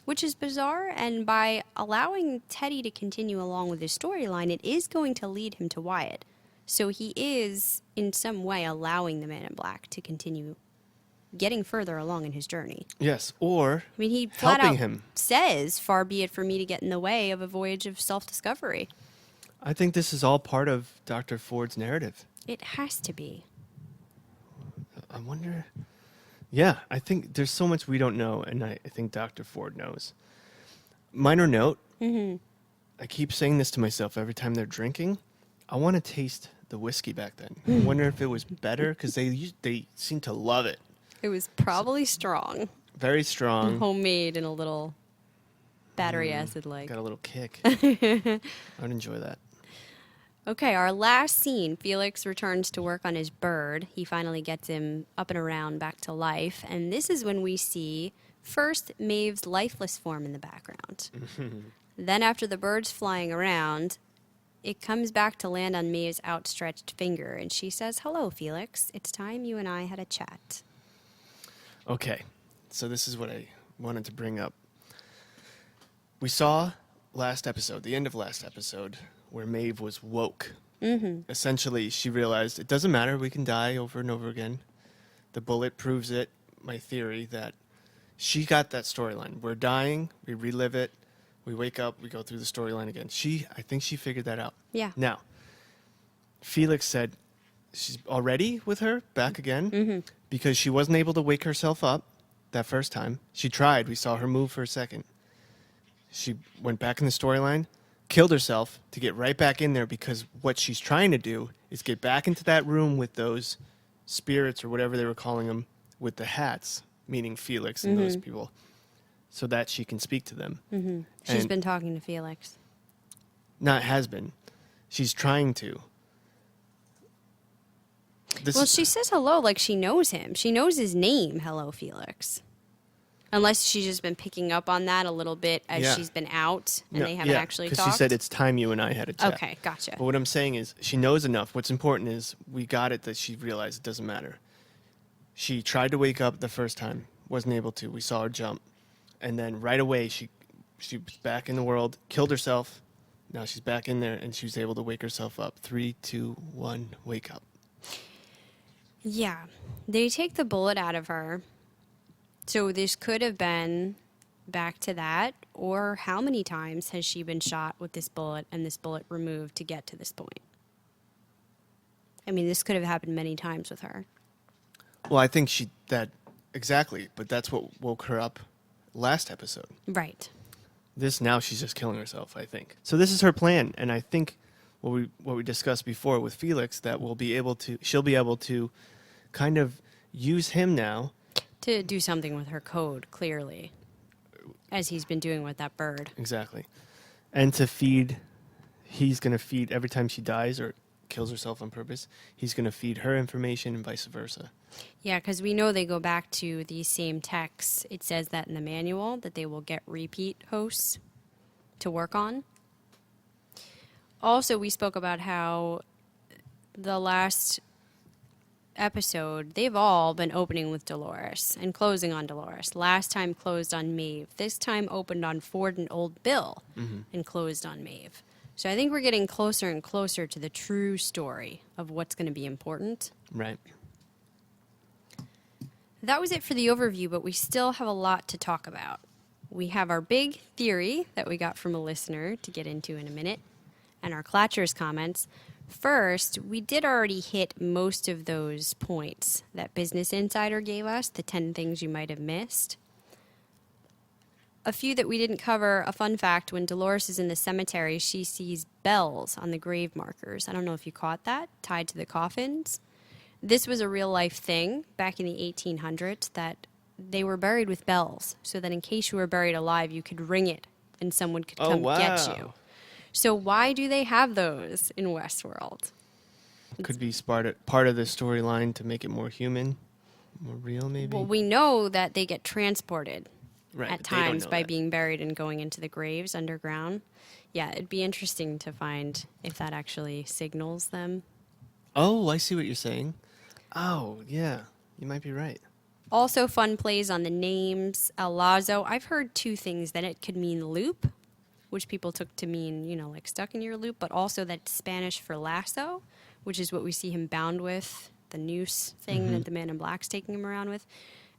S5: which is bizarre. And by allowing Teddy to continue along with his storyline, it is going to lead him to Wyatt. So he is, in some way, allowing the man in black to continue getting further along in his journey.
S4: Yes, or
S5: I mean, he flat
S4: helping
S5: out
S4: him.
S5: says, far be it for me to get in the way of a voyage of self-discovery.
S4: I think this is all part of Dr. Ford's narrative.
S5: It has to be.
S4: I wonder. Yeah, I think there's so much we don't know, and I think Dr. Ford knows. Minor note, I keep saying this to myself every time they're drinking. I want to taste the whiskey back then. I wonder if it was better, because they seem to love it.
S5: It was probably strong.
S4: Very strong.
S5: Homemade and a little battery acid-like.
S4: Got a little kick. I would enjoy that.
S5: Okay, our last scene, Felix returns to work on his bird. He finally gets him up and around, back to life. And this is when we see, first, Maeve's lifeless form in the background. Then after the bird's flying around, it comes back to land on Maeve's outstretched finger. And she says, hello, Felix. It's time you and I had a chat.
S4: Okay, so this is what I wanted to bring up. We saw last episode, the end of last episode, where Maeve was woke. Essentially, she realized it doesn't matter, we can die over and over again. The bullet proves it, my theory, that she got that storyline. We're dying, we relive it, we wake up, we go through the storyline again. I think she figured that out.
S5: Yeah.
S4: Now, Felix said she's already with her, back again, because she wasn't able to wake herself up that first time. She tried, we saw her move for a second. She went back in the storyline, killed herself to get right back in there, because what she's trying to do is get back into that room with those spirits or whatever they were calling them with the hats, meaning Felix and those people, so that she can speak to them.
S5: She's been talking to Felix.
S4: Not has been. She's trying to.
S5: Well, she says hello like she knows him. She knows his name, hello, Felix. Unless she's just been picking up on that a little bit as she's been out and they haven't actually talked.
S4: Because she said it's time you and I had a chat.
S5: Okay, gotcha.
S4: But what I'm saying is she knows enough. What's important is we got it that she realized it doesn't matter. She tried to wake up the first time, wasn't able to. We saw her jump. And then right away she was back in the world, killed herself. Now she's back in there and she was able to wake herself up. 3, 2, 1, wake up.
S5: Yeah. They take the bullet out of her. So this could have been back to that, or how many times has she been shot with this bullet and this bullet removed to get to this point? I mean, this could have happened many times with her.
S4: Well, I think exactly, but that's what woke her up last episode.
S5: Right.
S4: Now she's just killing herself, I think. So this is her plan, and I think what we discussed before with Felix, that she'll be able to kind of use him now
S5: to do something with her code, clearly, as he's been doing with that bird.
S4: Exactly. And he's going to feed every time she dies or kills herself on purpose, he's going to feed her information and vice versa.
S5: Yeah, because we know they go back to these same texts. It says that in the manual that they will get repeat hosts to work on. Also, we spoke about how the last episode, they've all been opening with Dolores and closing on Dolores. Last time closed on Maeve. This time opened on Ford and Old Bill and closed on Maeve. So I think we're getting closer and closer to the true story of what's going to be important.
S4: Right.
S5: That was it for the overview, but we still have a lot to talk about. We have our big theory that we got from a listener to get into in a minute, and our Clatchers comments. First, we did already hit most of those points that Business Insider gave us, the 10 things you might have missed. A few that we didn't cover, a fun fact, when Dolores is in the cemetery, she sees bells on the grave markers. I don't know if you caught that, tied to the coffins. This was a real-life thing back in the 1800s, that they were buried with bells, so that in case you were buried alive, you could ring it and someone could
S4: Oh,
S5: come get
S4: wow.
S5: you. So why do they have those in Westworld?
S4: Could be part of the storyline to make it more human, more real, maybe.
S5: Well, we know that they get transported
S4: Right,
S5: at
S4: but they don't
S5: times
S4: know
S5: by
S4: that.
S5: being buried and going into the graves underground. Yeah, it'd be interesting to find if that actually signals them.
S4: Oh, I see what you're saying. Oh, yeah. You might be right.
S5: Also, fun plays on the names. El Lazo, I've heard two things: that it could mean loop, which people took to mean, like stuck in your loop, but also that Spanish for lasso, which is what we see him bound with, the noose thing that the Man in Black's taking him around with.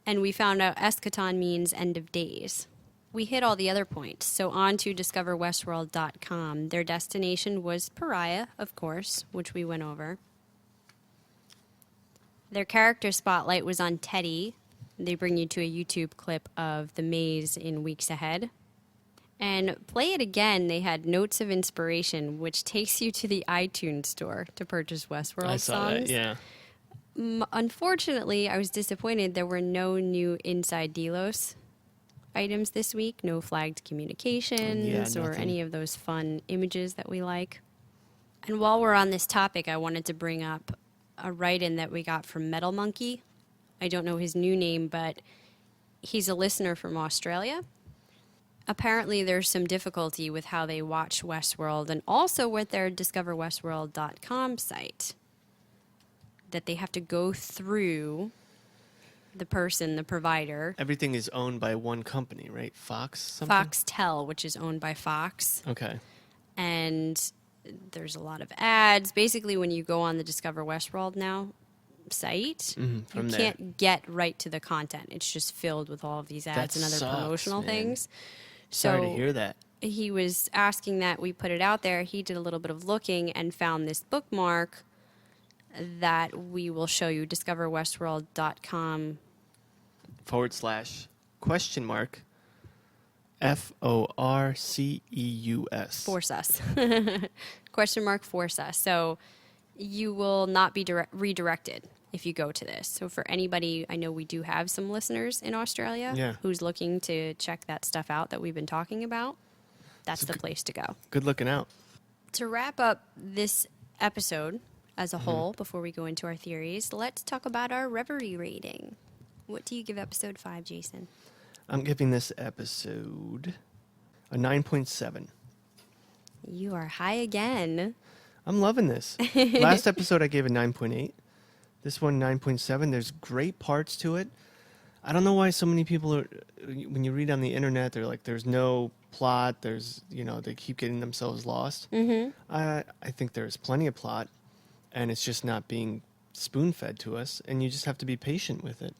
S5: And we found out eschaton means end of days. We hit all the other points. So on to discoverwestworld.com. Their destination was Pariah, of course, which we went over. Their character spotlight was on Teddy. They bring you to a YouTube clip of the maze in weeks ahead. And Play It Again, they had Notes of Inspiration, which takes you to the iTunes store to purchase Westworld
S4: I saw
S5: songs.
S4: that, yeah.
S5: Unfortunately, I was disappointed there were no new Inside Delos items this week. No flagged communications or
S4: nothing.
S5: any of those fun images that we like. And while we're on this topic, I wanted to bring up a write-in that we got from Metal Monkey. I don't know his new name, but he's a listener from Australia. Apparently, there's some difficulty with how they watch Westworld and also with their discoverwestworld.com site, that they have to go through the provider.
S4: Everything is owned by one company, right? Fox something?
S5: Foxtel, which is owned by Fox.
S4: Okay.
S5: And there's a lot of ads. Basically, when you go on the Discover Westworld now site,
S4: from
S5: you
S4: there.
S5: can't get right to the content. It's just filled with all of these ads
S4: That
S5: and other
S4: sucks,
S5: promotional
S4: man.
S5: things.
S4: Sorry
S5: So
S4: to hear that.
S5: he was asking that we put it out there. He did a little bit of looking and found this bookmark that we will show you, discoverwestworld.com
S4: // FORCEUS.
S5: Force us. Force us. So you will not be redirected if you go to this. So for anybody, I know we do have some listeners in Australia who's looking to check that stuff out that we've been talking about. That's the place to go.
S4: Good looking out.
S5: To wrap up this episode as a whole, before we go into our theories, let's talk about our Reverie rating. What do you give episode 5, Jason?
S4: I'm giving this episode a 9.7.
S5: You are high again.
S4: I'm loving this. Last episode I gave a 9.8. This one 9.7. There's great parts to it. I don't know why so many people are, when you read on the internet, they're like, there's no plot. There's, they keep getting themselves lost. I think there's plenty of plot, and it's just not being spoon-fed to us, and you just have to be patient with it.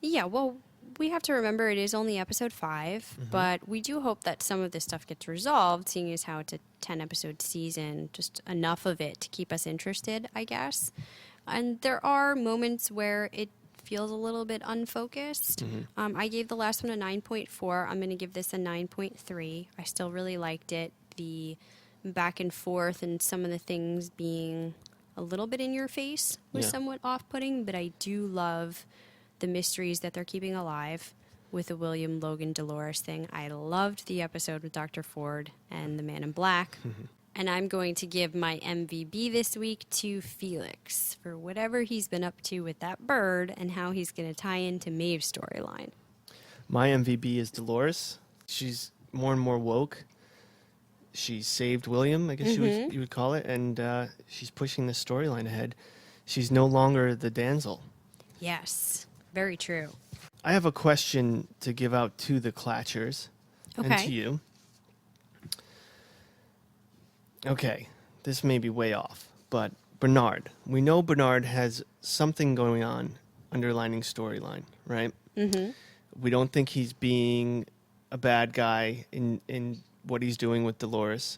S5: Yeah, well, we have to remember it is only episode 5, but we do hope that some of this stuff gets resolved, seeing as how it's a 10-episode season, just enough of it to keep us interested, I guess. And there are moments where it feels a little bit unfocused. I gave the last one a 9.4. I'm going to give this a 9.3. I still really liked it. The back and forth and some of the things being a little bit in your face was somewhat off-putting, but I do love the mysteries that they're keeping alive with the William Logan Dolores thing. I loved the episode with Dr. Ford and the Man in Black. And I'm going to give my MVB this week to Felix for whatever he's been up to with that bird and how he's going to tie into Maeve's storyline.
S4: My MVB is Dolores. She's more and more woke. She saved William, I guess you would call it, and she's pushing the storyline ahead. She's no longer the damsel.
S5: Yes, very true.
S4: I have a question to give out to the Clatchers and to you. Okay, this may be way off, but Bernard. We know Bernard has something going on, underlining storyline, right? We don't think he's being a bad guy in what he's doing with Dolores.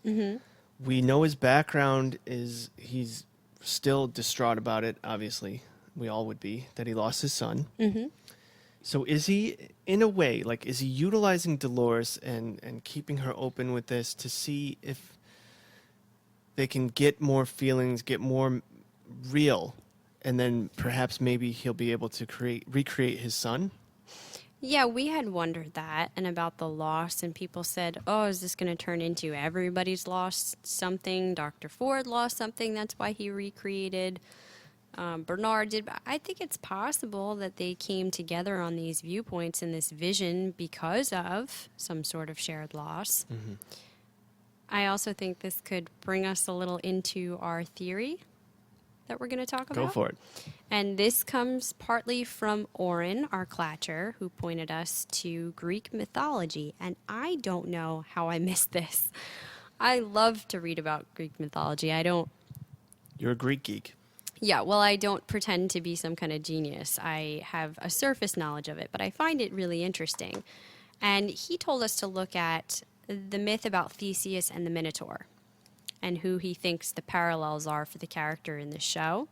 S4: We know his background is he's still distraught about it, obviously. We all would be, that he lost his son. So is he, in a way, is he utilizing Dolores and keeping her open with this to see if they can get more feelings, get more real, and then perhaps maybe he'll be able to recreate his son?
S5: Yeah, we had wondered that and about the loss, and people said, oh, is this going to turn into everybody's lost something? Dr. Ford lost something, that's why he recreated. Bernard did. But I think it's possible that they came together on these viewpoints and this vision because of some sort of shared loss. Mm-hmm. I also think this could bring us a little into our theory that we're going to talk about.
S4: Go for it.
S5: And this comes partly from Oren, our Clatcher, who pointed us to Greek mythology. And I don't know how I missed this. I love to read about Greek mythology.
S4: You're a Greek geek.
S5: Yeah, well, I don't pretend to be some kind of genius. I have a surface knowledge of it, but I find it really interesting. And he told us to look at the myth about Theseus and the Minotaur and who he thinks the parallels are for the character in the show.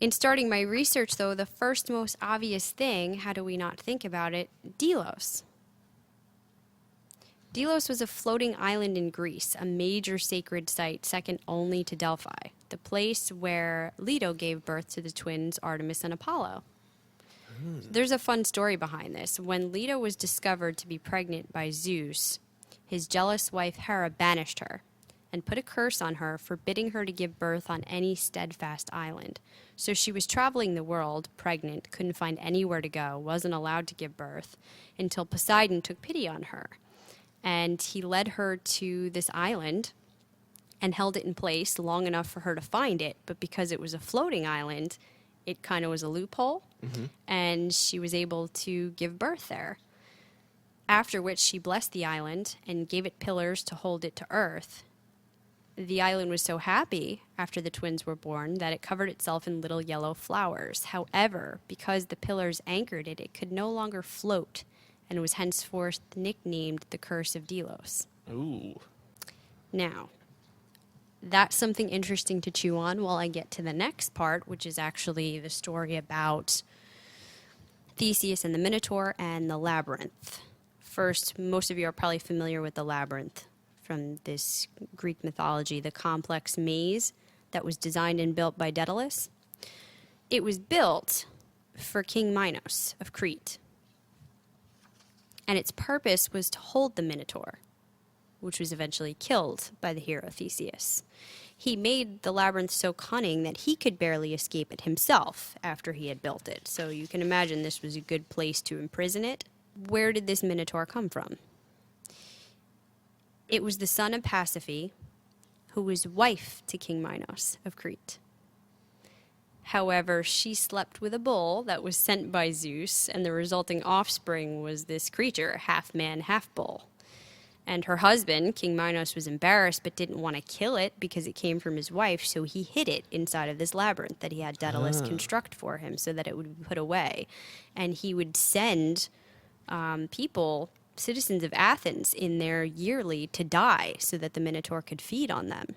S5: In starting my research, though, the first most obvious thing, how do we not think about it? Delos. Delos was a floating island in Greece, a major sacred site second only to Delphi, the place where Leto gave birth to the twins Artemis and Apollo. There's a fun story behind this. When Leto was discovered to be pregnant by Zeus, his jealous wife Hera banished her and put a curse on her, forbidding her to give birth on any steadfast island. So she was traveling the world, pregnant, couldn't find anywhere to go, wasn't allowed to give birth, until Poseidon took pity on her. And he led her to this island and held it in place long enough for her to find it. But because it was a floating island, it kind of was a loophole, and she was able to give birth there. After which she blessed the island and gave it pillars to hold it to earth. The island was so happy after the twins were born that it covered itself in little yellow flowers. However, because the pillars anchored it, it could no longer float and was henceforth nicknamed the Curse of Delos.
S4: Ooh.
S5: Now, that's something interesting to chew on while I get to the next part, which is actually the story about Theseus and the Minotaur and the labyrinth. First, most of you are probably familiar with the labyrinth from this Greek mythology, the complex maze that was designed and built by Daedalus. It was built for King Minos of Crete, and its purpose was to hold the Minotaur, which was eventually killed by the hero Theseus. He made the labyrinth so cunning that he could barely escape it himself after he had built it. So you can imagine this was a good place to imprison it. Where did this Minotaur come from? It was the son of Pasiphae, who was wife to King Minos of Crete. However, she slept with a bull that was sent by Zeus, and the resulting offspring was this creature, half man, half bull. And her husband, King Minos, was embarrassed but didn't want to kill it because it came from his wife, so he hid it inside of this labyrinth that he had Daedalus construct for him so that it would be put away. And he would send people, citizens of Athens, in there yearly to die so that the Minotaur could feed on them.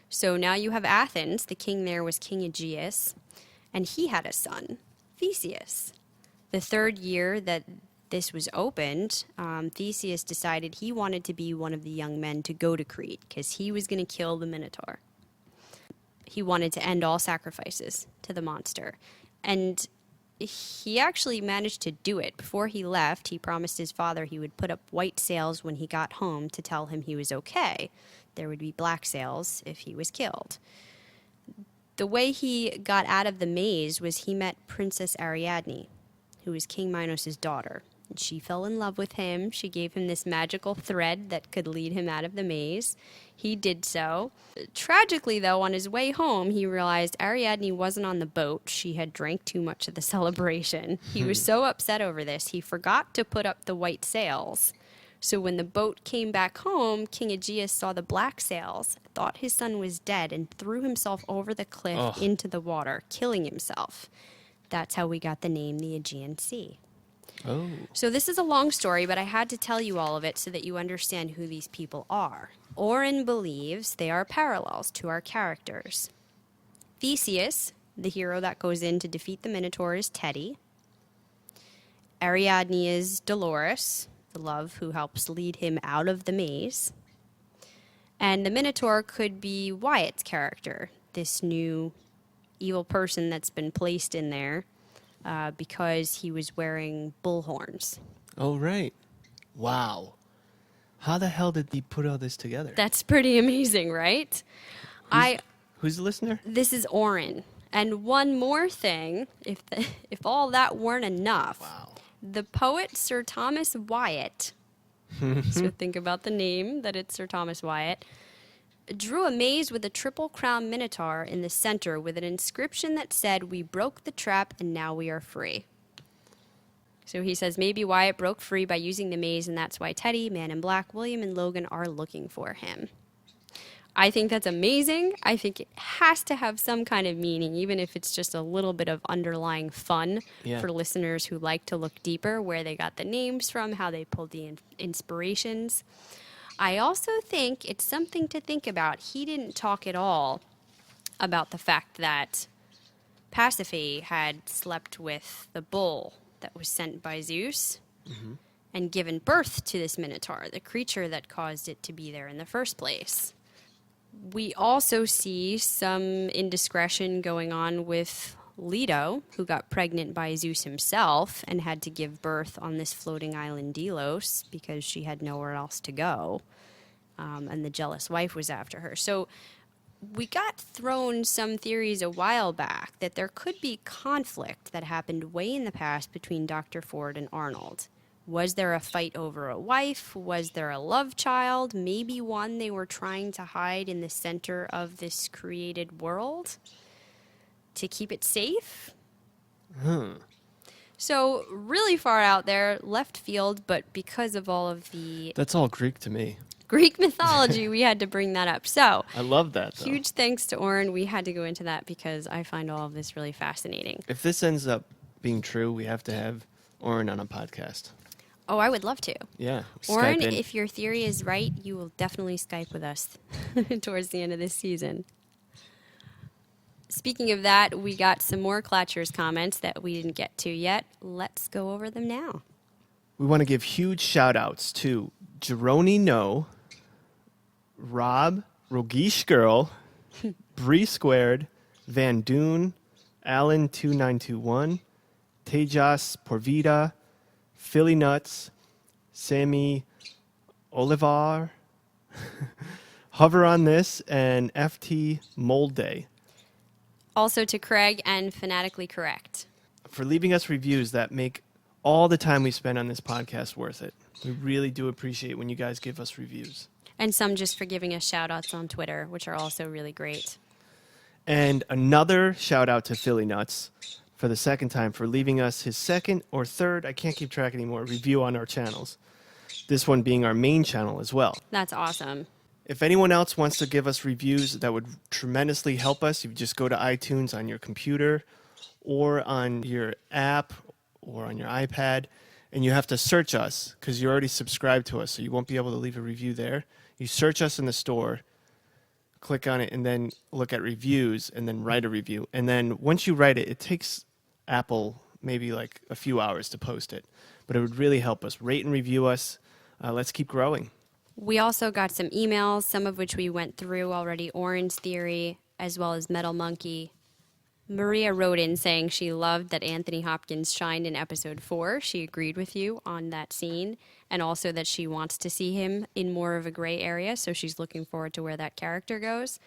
S5: So now you have Athens. The king there was King Aegeus, and he had a son, Theseus. The third year that this was opened, Theseus decided he wanted to be one of the young men to go to Crete because he was going to kill the Minotaur. He wanted to end all sacrifices to the monster. And he actually managed to do it. Before he left, he promised his father he would put up white sails when he got home to tell him he was okay. There would be black sails if he was killed. The way he got out of the maze was he met Princess Ariadne, who was King Minos' daughter. And she fell in love with him. She gave him this magical thread that could lead him out of the maze. He did so. Tragically, though, on his way home, he realized Ariadne wasn't on the boat. She had drank too much at the celebration. He was so upset over this, he forgot to put up the white sails. So when the boat came back home, King Aegeus saw the black sails, thought his son was dead, and threw himself over the cliff into the water, killing himself. That's how we got the name the Aegean Sea.
S4: Oh.
S5: So this is a long story, but I had to tell you all of it so that you understand who these people are. Oren believes they are parallels to our characters. Theseus, the hero that goes in to defeat the Minotaur, is Teddy. Ariadne is Dolores, the love who helps lead him out of the maze. And the Minotaur could be Wyatt's character, this new evil person that's been placed in there because he was wearing bull horns.
S4: Oh, right. Wow. How the hell did he put all this together?
S5: That's pretty amazing, right?
S4: Who's the listener?
S5: This is Oren. And one more thing, if all that weren't enough, the poet Sir Thomas Wyatt, so think about the name, that it's Sir Thomas Wyatt, drew a maze with a triple crown minotaur in the center with an inscription that said, "We broke the trap and now we are free." So he says maybe Wyatt broke free by using the maze, and that's why Teddy, Man in Black, William, and Logan are looking for him. I think that's amazing. I think it has to have some kind of meaning, even if it's just a little bit of underlying fun for listeners who like to look deeper, where they got the names from, how they pulled the inspirations. I also think it's something to think about. He didn't talk at all about the fact that Pasiphae had slept with the bull that was sent by Zeus and given birth to this minotaur, the creature that caused it to be there in the first place. We also see some indiscretion going on with Leto, who got pregnant by Zeus himself and had to give birth on this floating island Delos because she had nowhere else to go, and the jealous wife was after her. So we got thrown some theories a while back that there could be conflict that happened way in the past between Dr. Ford and Arnold. Was there a fight over a wife? Was there a love child? Maybe one they were trying to hide in the center of this created world to keep it safe? So really far out there, left field, but because of all of the
S4: That's all Greek to me.
S5: Greek mythology, we had to bring that up. So
S4: I love that, though.
S5: Huge thanks to Oren. We had to go into that because I find all of this really fascinating.
S4: If this ends up being true, we have to have Oren on a podcast.
S5: Oh, I would love to.
S4: Yeah.
S5: Oren,
S4: Skype in.
S5: if your theory is right, you will definitely Skype with us towards the end of this season. Speaking of that, we got some more Clatchers comments that we didn't get to yet. Let's go over them now.
S4: We want to give huge shout-outs to Jeroni No, Rob, Rogish Girl, Bree Squared, Van Doon, Alan2921, Tejas Porvida, Philly Nuts, Sammy Olivar, Hover on This, and FT Mold Day.
S5: Also to Craig and Fanatically Correct.
S4: For leaving us reviews that make all the time we spend on this podcast worth it. We really do appreciate when you guys give us reviews.
S5: And some just for giving us shout-outs on Twitter, which are also really great.
S4: And another shout-out to Philly Nuts for the second time for leaving us his second or third, I can't keep track anymore, review on our channels. This one being our main channel as well.
S5: That's awesome.
S4: If anyone else wants to give us reviews that would tremendously help us, you just go to iTunes on your computer or on your app or on your iPad, and you have to search us because you're already subscribed to us, so you won't be able to leave a review there. You search us in the store, click on it, and then look at reviews, and then write a review. And then once you write it, it takes Apple maybe like a few hours to post it. But it would really help us. Rate and review us. Let's keep growing.
S5: We also got some emails, some of which we went through already. Orange Theory, as well as Metal Monkey. Maria wrote in saying she loved that Anthony Hopkins shined in episode 4. She agreed with you on that scene, and also that she wants to see him in more of a gray area, so she's looking forward to where that character goes.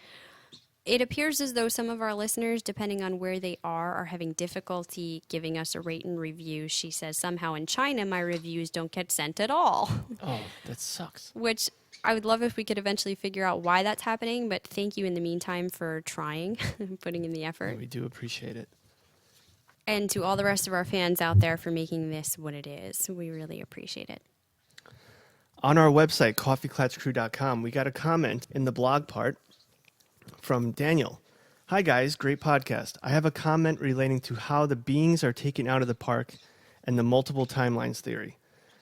S5: It appears as though some of our listeners, depending on where they are having difficulty giving us a rate and review. She says somehow in China my reviews don't get sent at all.
S4: Oh, that sucks.
S5: Which I would love if we could eventually figure out why that's happening, but thank you in the meantime for trying and putting in the effort.
S4: We do appreciate it.
S5: And to all the rest of our fans out there for making this what it is. We really appreciate it.
S4: On our website, coffeeclatchcrew.com, we got a comment in the blog part from Daniel. Hi guys, great podcast. I have a comment relating to how the beings are taken out of the park and the multiple timelines theory.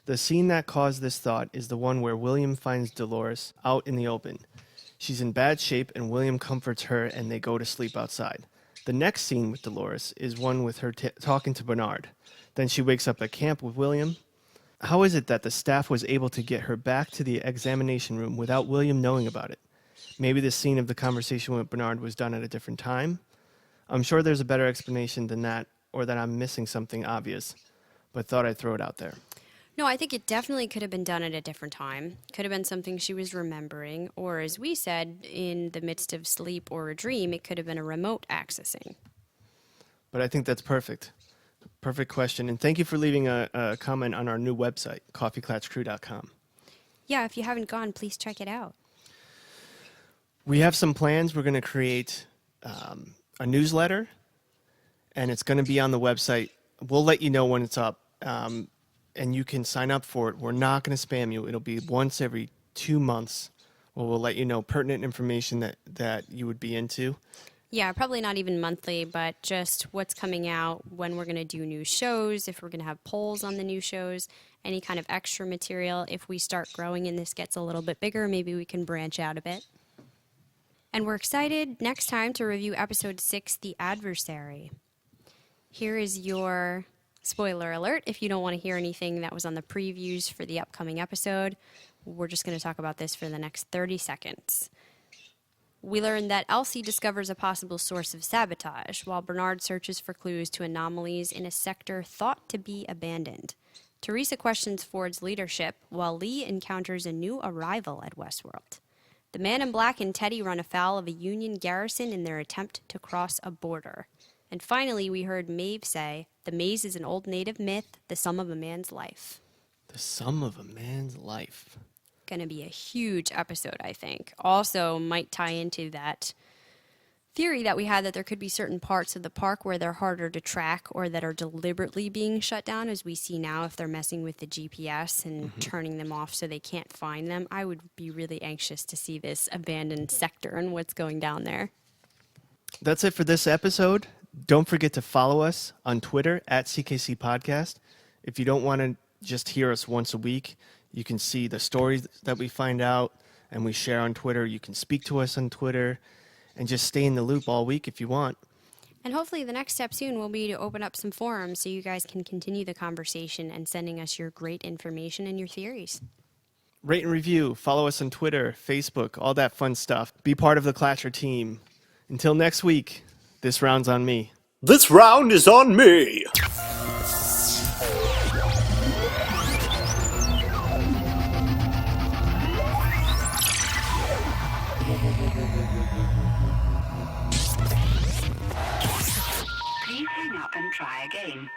S4: The scene that caused this thought is the one where William finds Dolores out in the open. She's in bad shape and William comforts her and they go to sleep outside. The next scene with Dolores is one with her talking to Bernard. Then she wakes up at camp with William. How is it that the staff was able to get her back to the examination room without William knowing about it? Maybe the scene of the conversation with Bernard was done at a different time. I'm sure there's a better explanation than that, or that I'm missing something obvious, but thought I'd throw it out there.
S5: No, I think it definitely could have been done at a different time. Could have been something she was remembering, or as we said, in the midst of sleep or a dream, it could have been a remote accessing.
S4: But I think that's perfect. Perfect question. And thank you for leaving a comment on our new website, coffeeclatchcrew.com.
S5: Yeah, if you haven't gone, please check it out.
S4: We have some plans. We're going to create a newsletter, and it's going to be on the website. We'll let you know when it's up, and you can sign up for it. We're not going to spam you. It'll be once every 2 months where we'll let you know pertinent information that you would be into.
S5: Yeah, probably not even monthly, but just what's coming out, when we're going to do new shows, if we're going to have polls on the new shows, any kind of extra material. If we start growing and this gets a little bit bigger, maybe we can branch out a bit. And we're excited next time to review episode 6, The Adversary. Here is your spoiler alert. If you don't want to hear anything that was on the previews for the upcoming episode, we're just going to talk about this for the next 30 seconds. We learn that Elsie discovers a possible source of sabotage, while Bernard searches for clues to anomalies in a sector thought to be abandoned. Teresa questions Ford's leadership, while Lee encounters a new arrival at Westworld. The Man in Black and Teddy run afoul of a Union garrison in their attempt to cross a border. And finally, we heard Maeve say, "The maze is an old native myth, the sum of a man's life."
S4: The sum of a man's life.
S5: Going to be a huge episode, I think. Also might tie into that theory that we had that there could be certain parts of the park where they're harder to track or that are deliberately being shut down, as we see now if they're messing with the GPS and turning them off so they can't find them. I would be really anxious to see this abandoned sector and what's going down there.
S4: That's it for this episode. Don't forget to follow us on Twitter at CKC Podcast. If you don't want to just hear us once a week, you can see the stories that we find out and we share on Twitter. You can speak to us on Twitter and just stay in the loop all week if you want.
S5: And hopefully the next step soon will be to open up some forums so you guys can continue the conversation and sending us your great information and your theories.
S4: Rate and review. Follow us on Twitter, Facebook, all that fun stuff. Be part of the Clatcher team. Until next week, this round's on me.
S10: This round is on me.
S3: Please hang up and try again.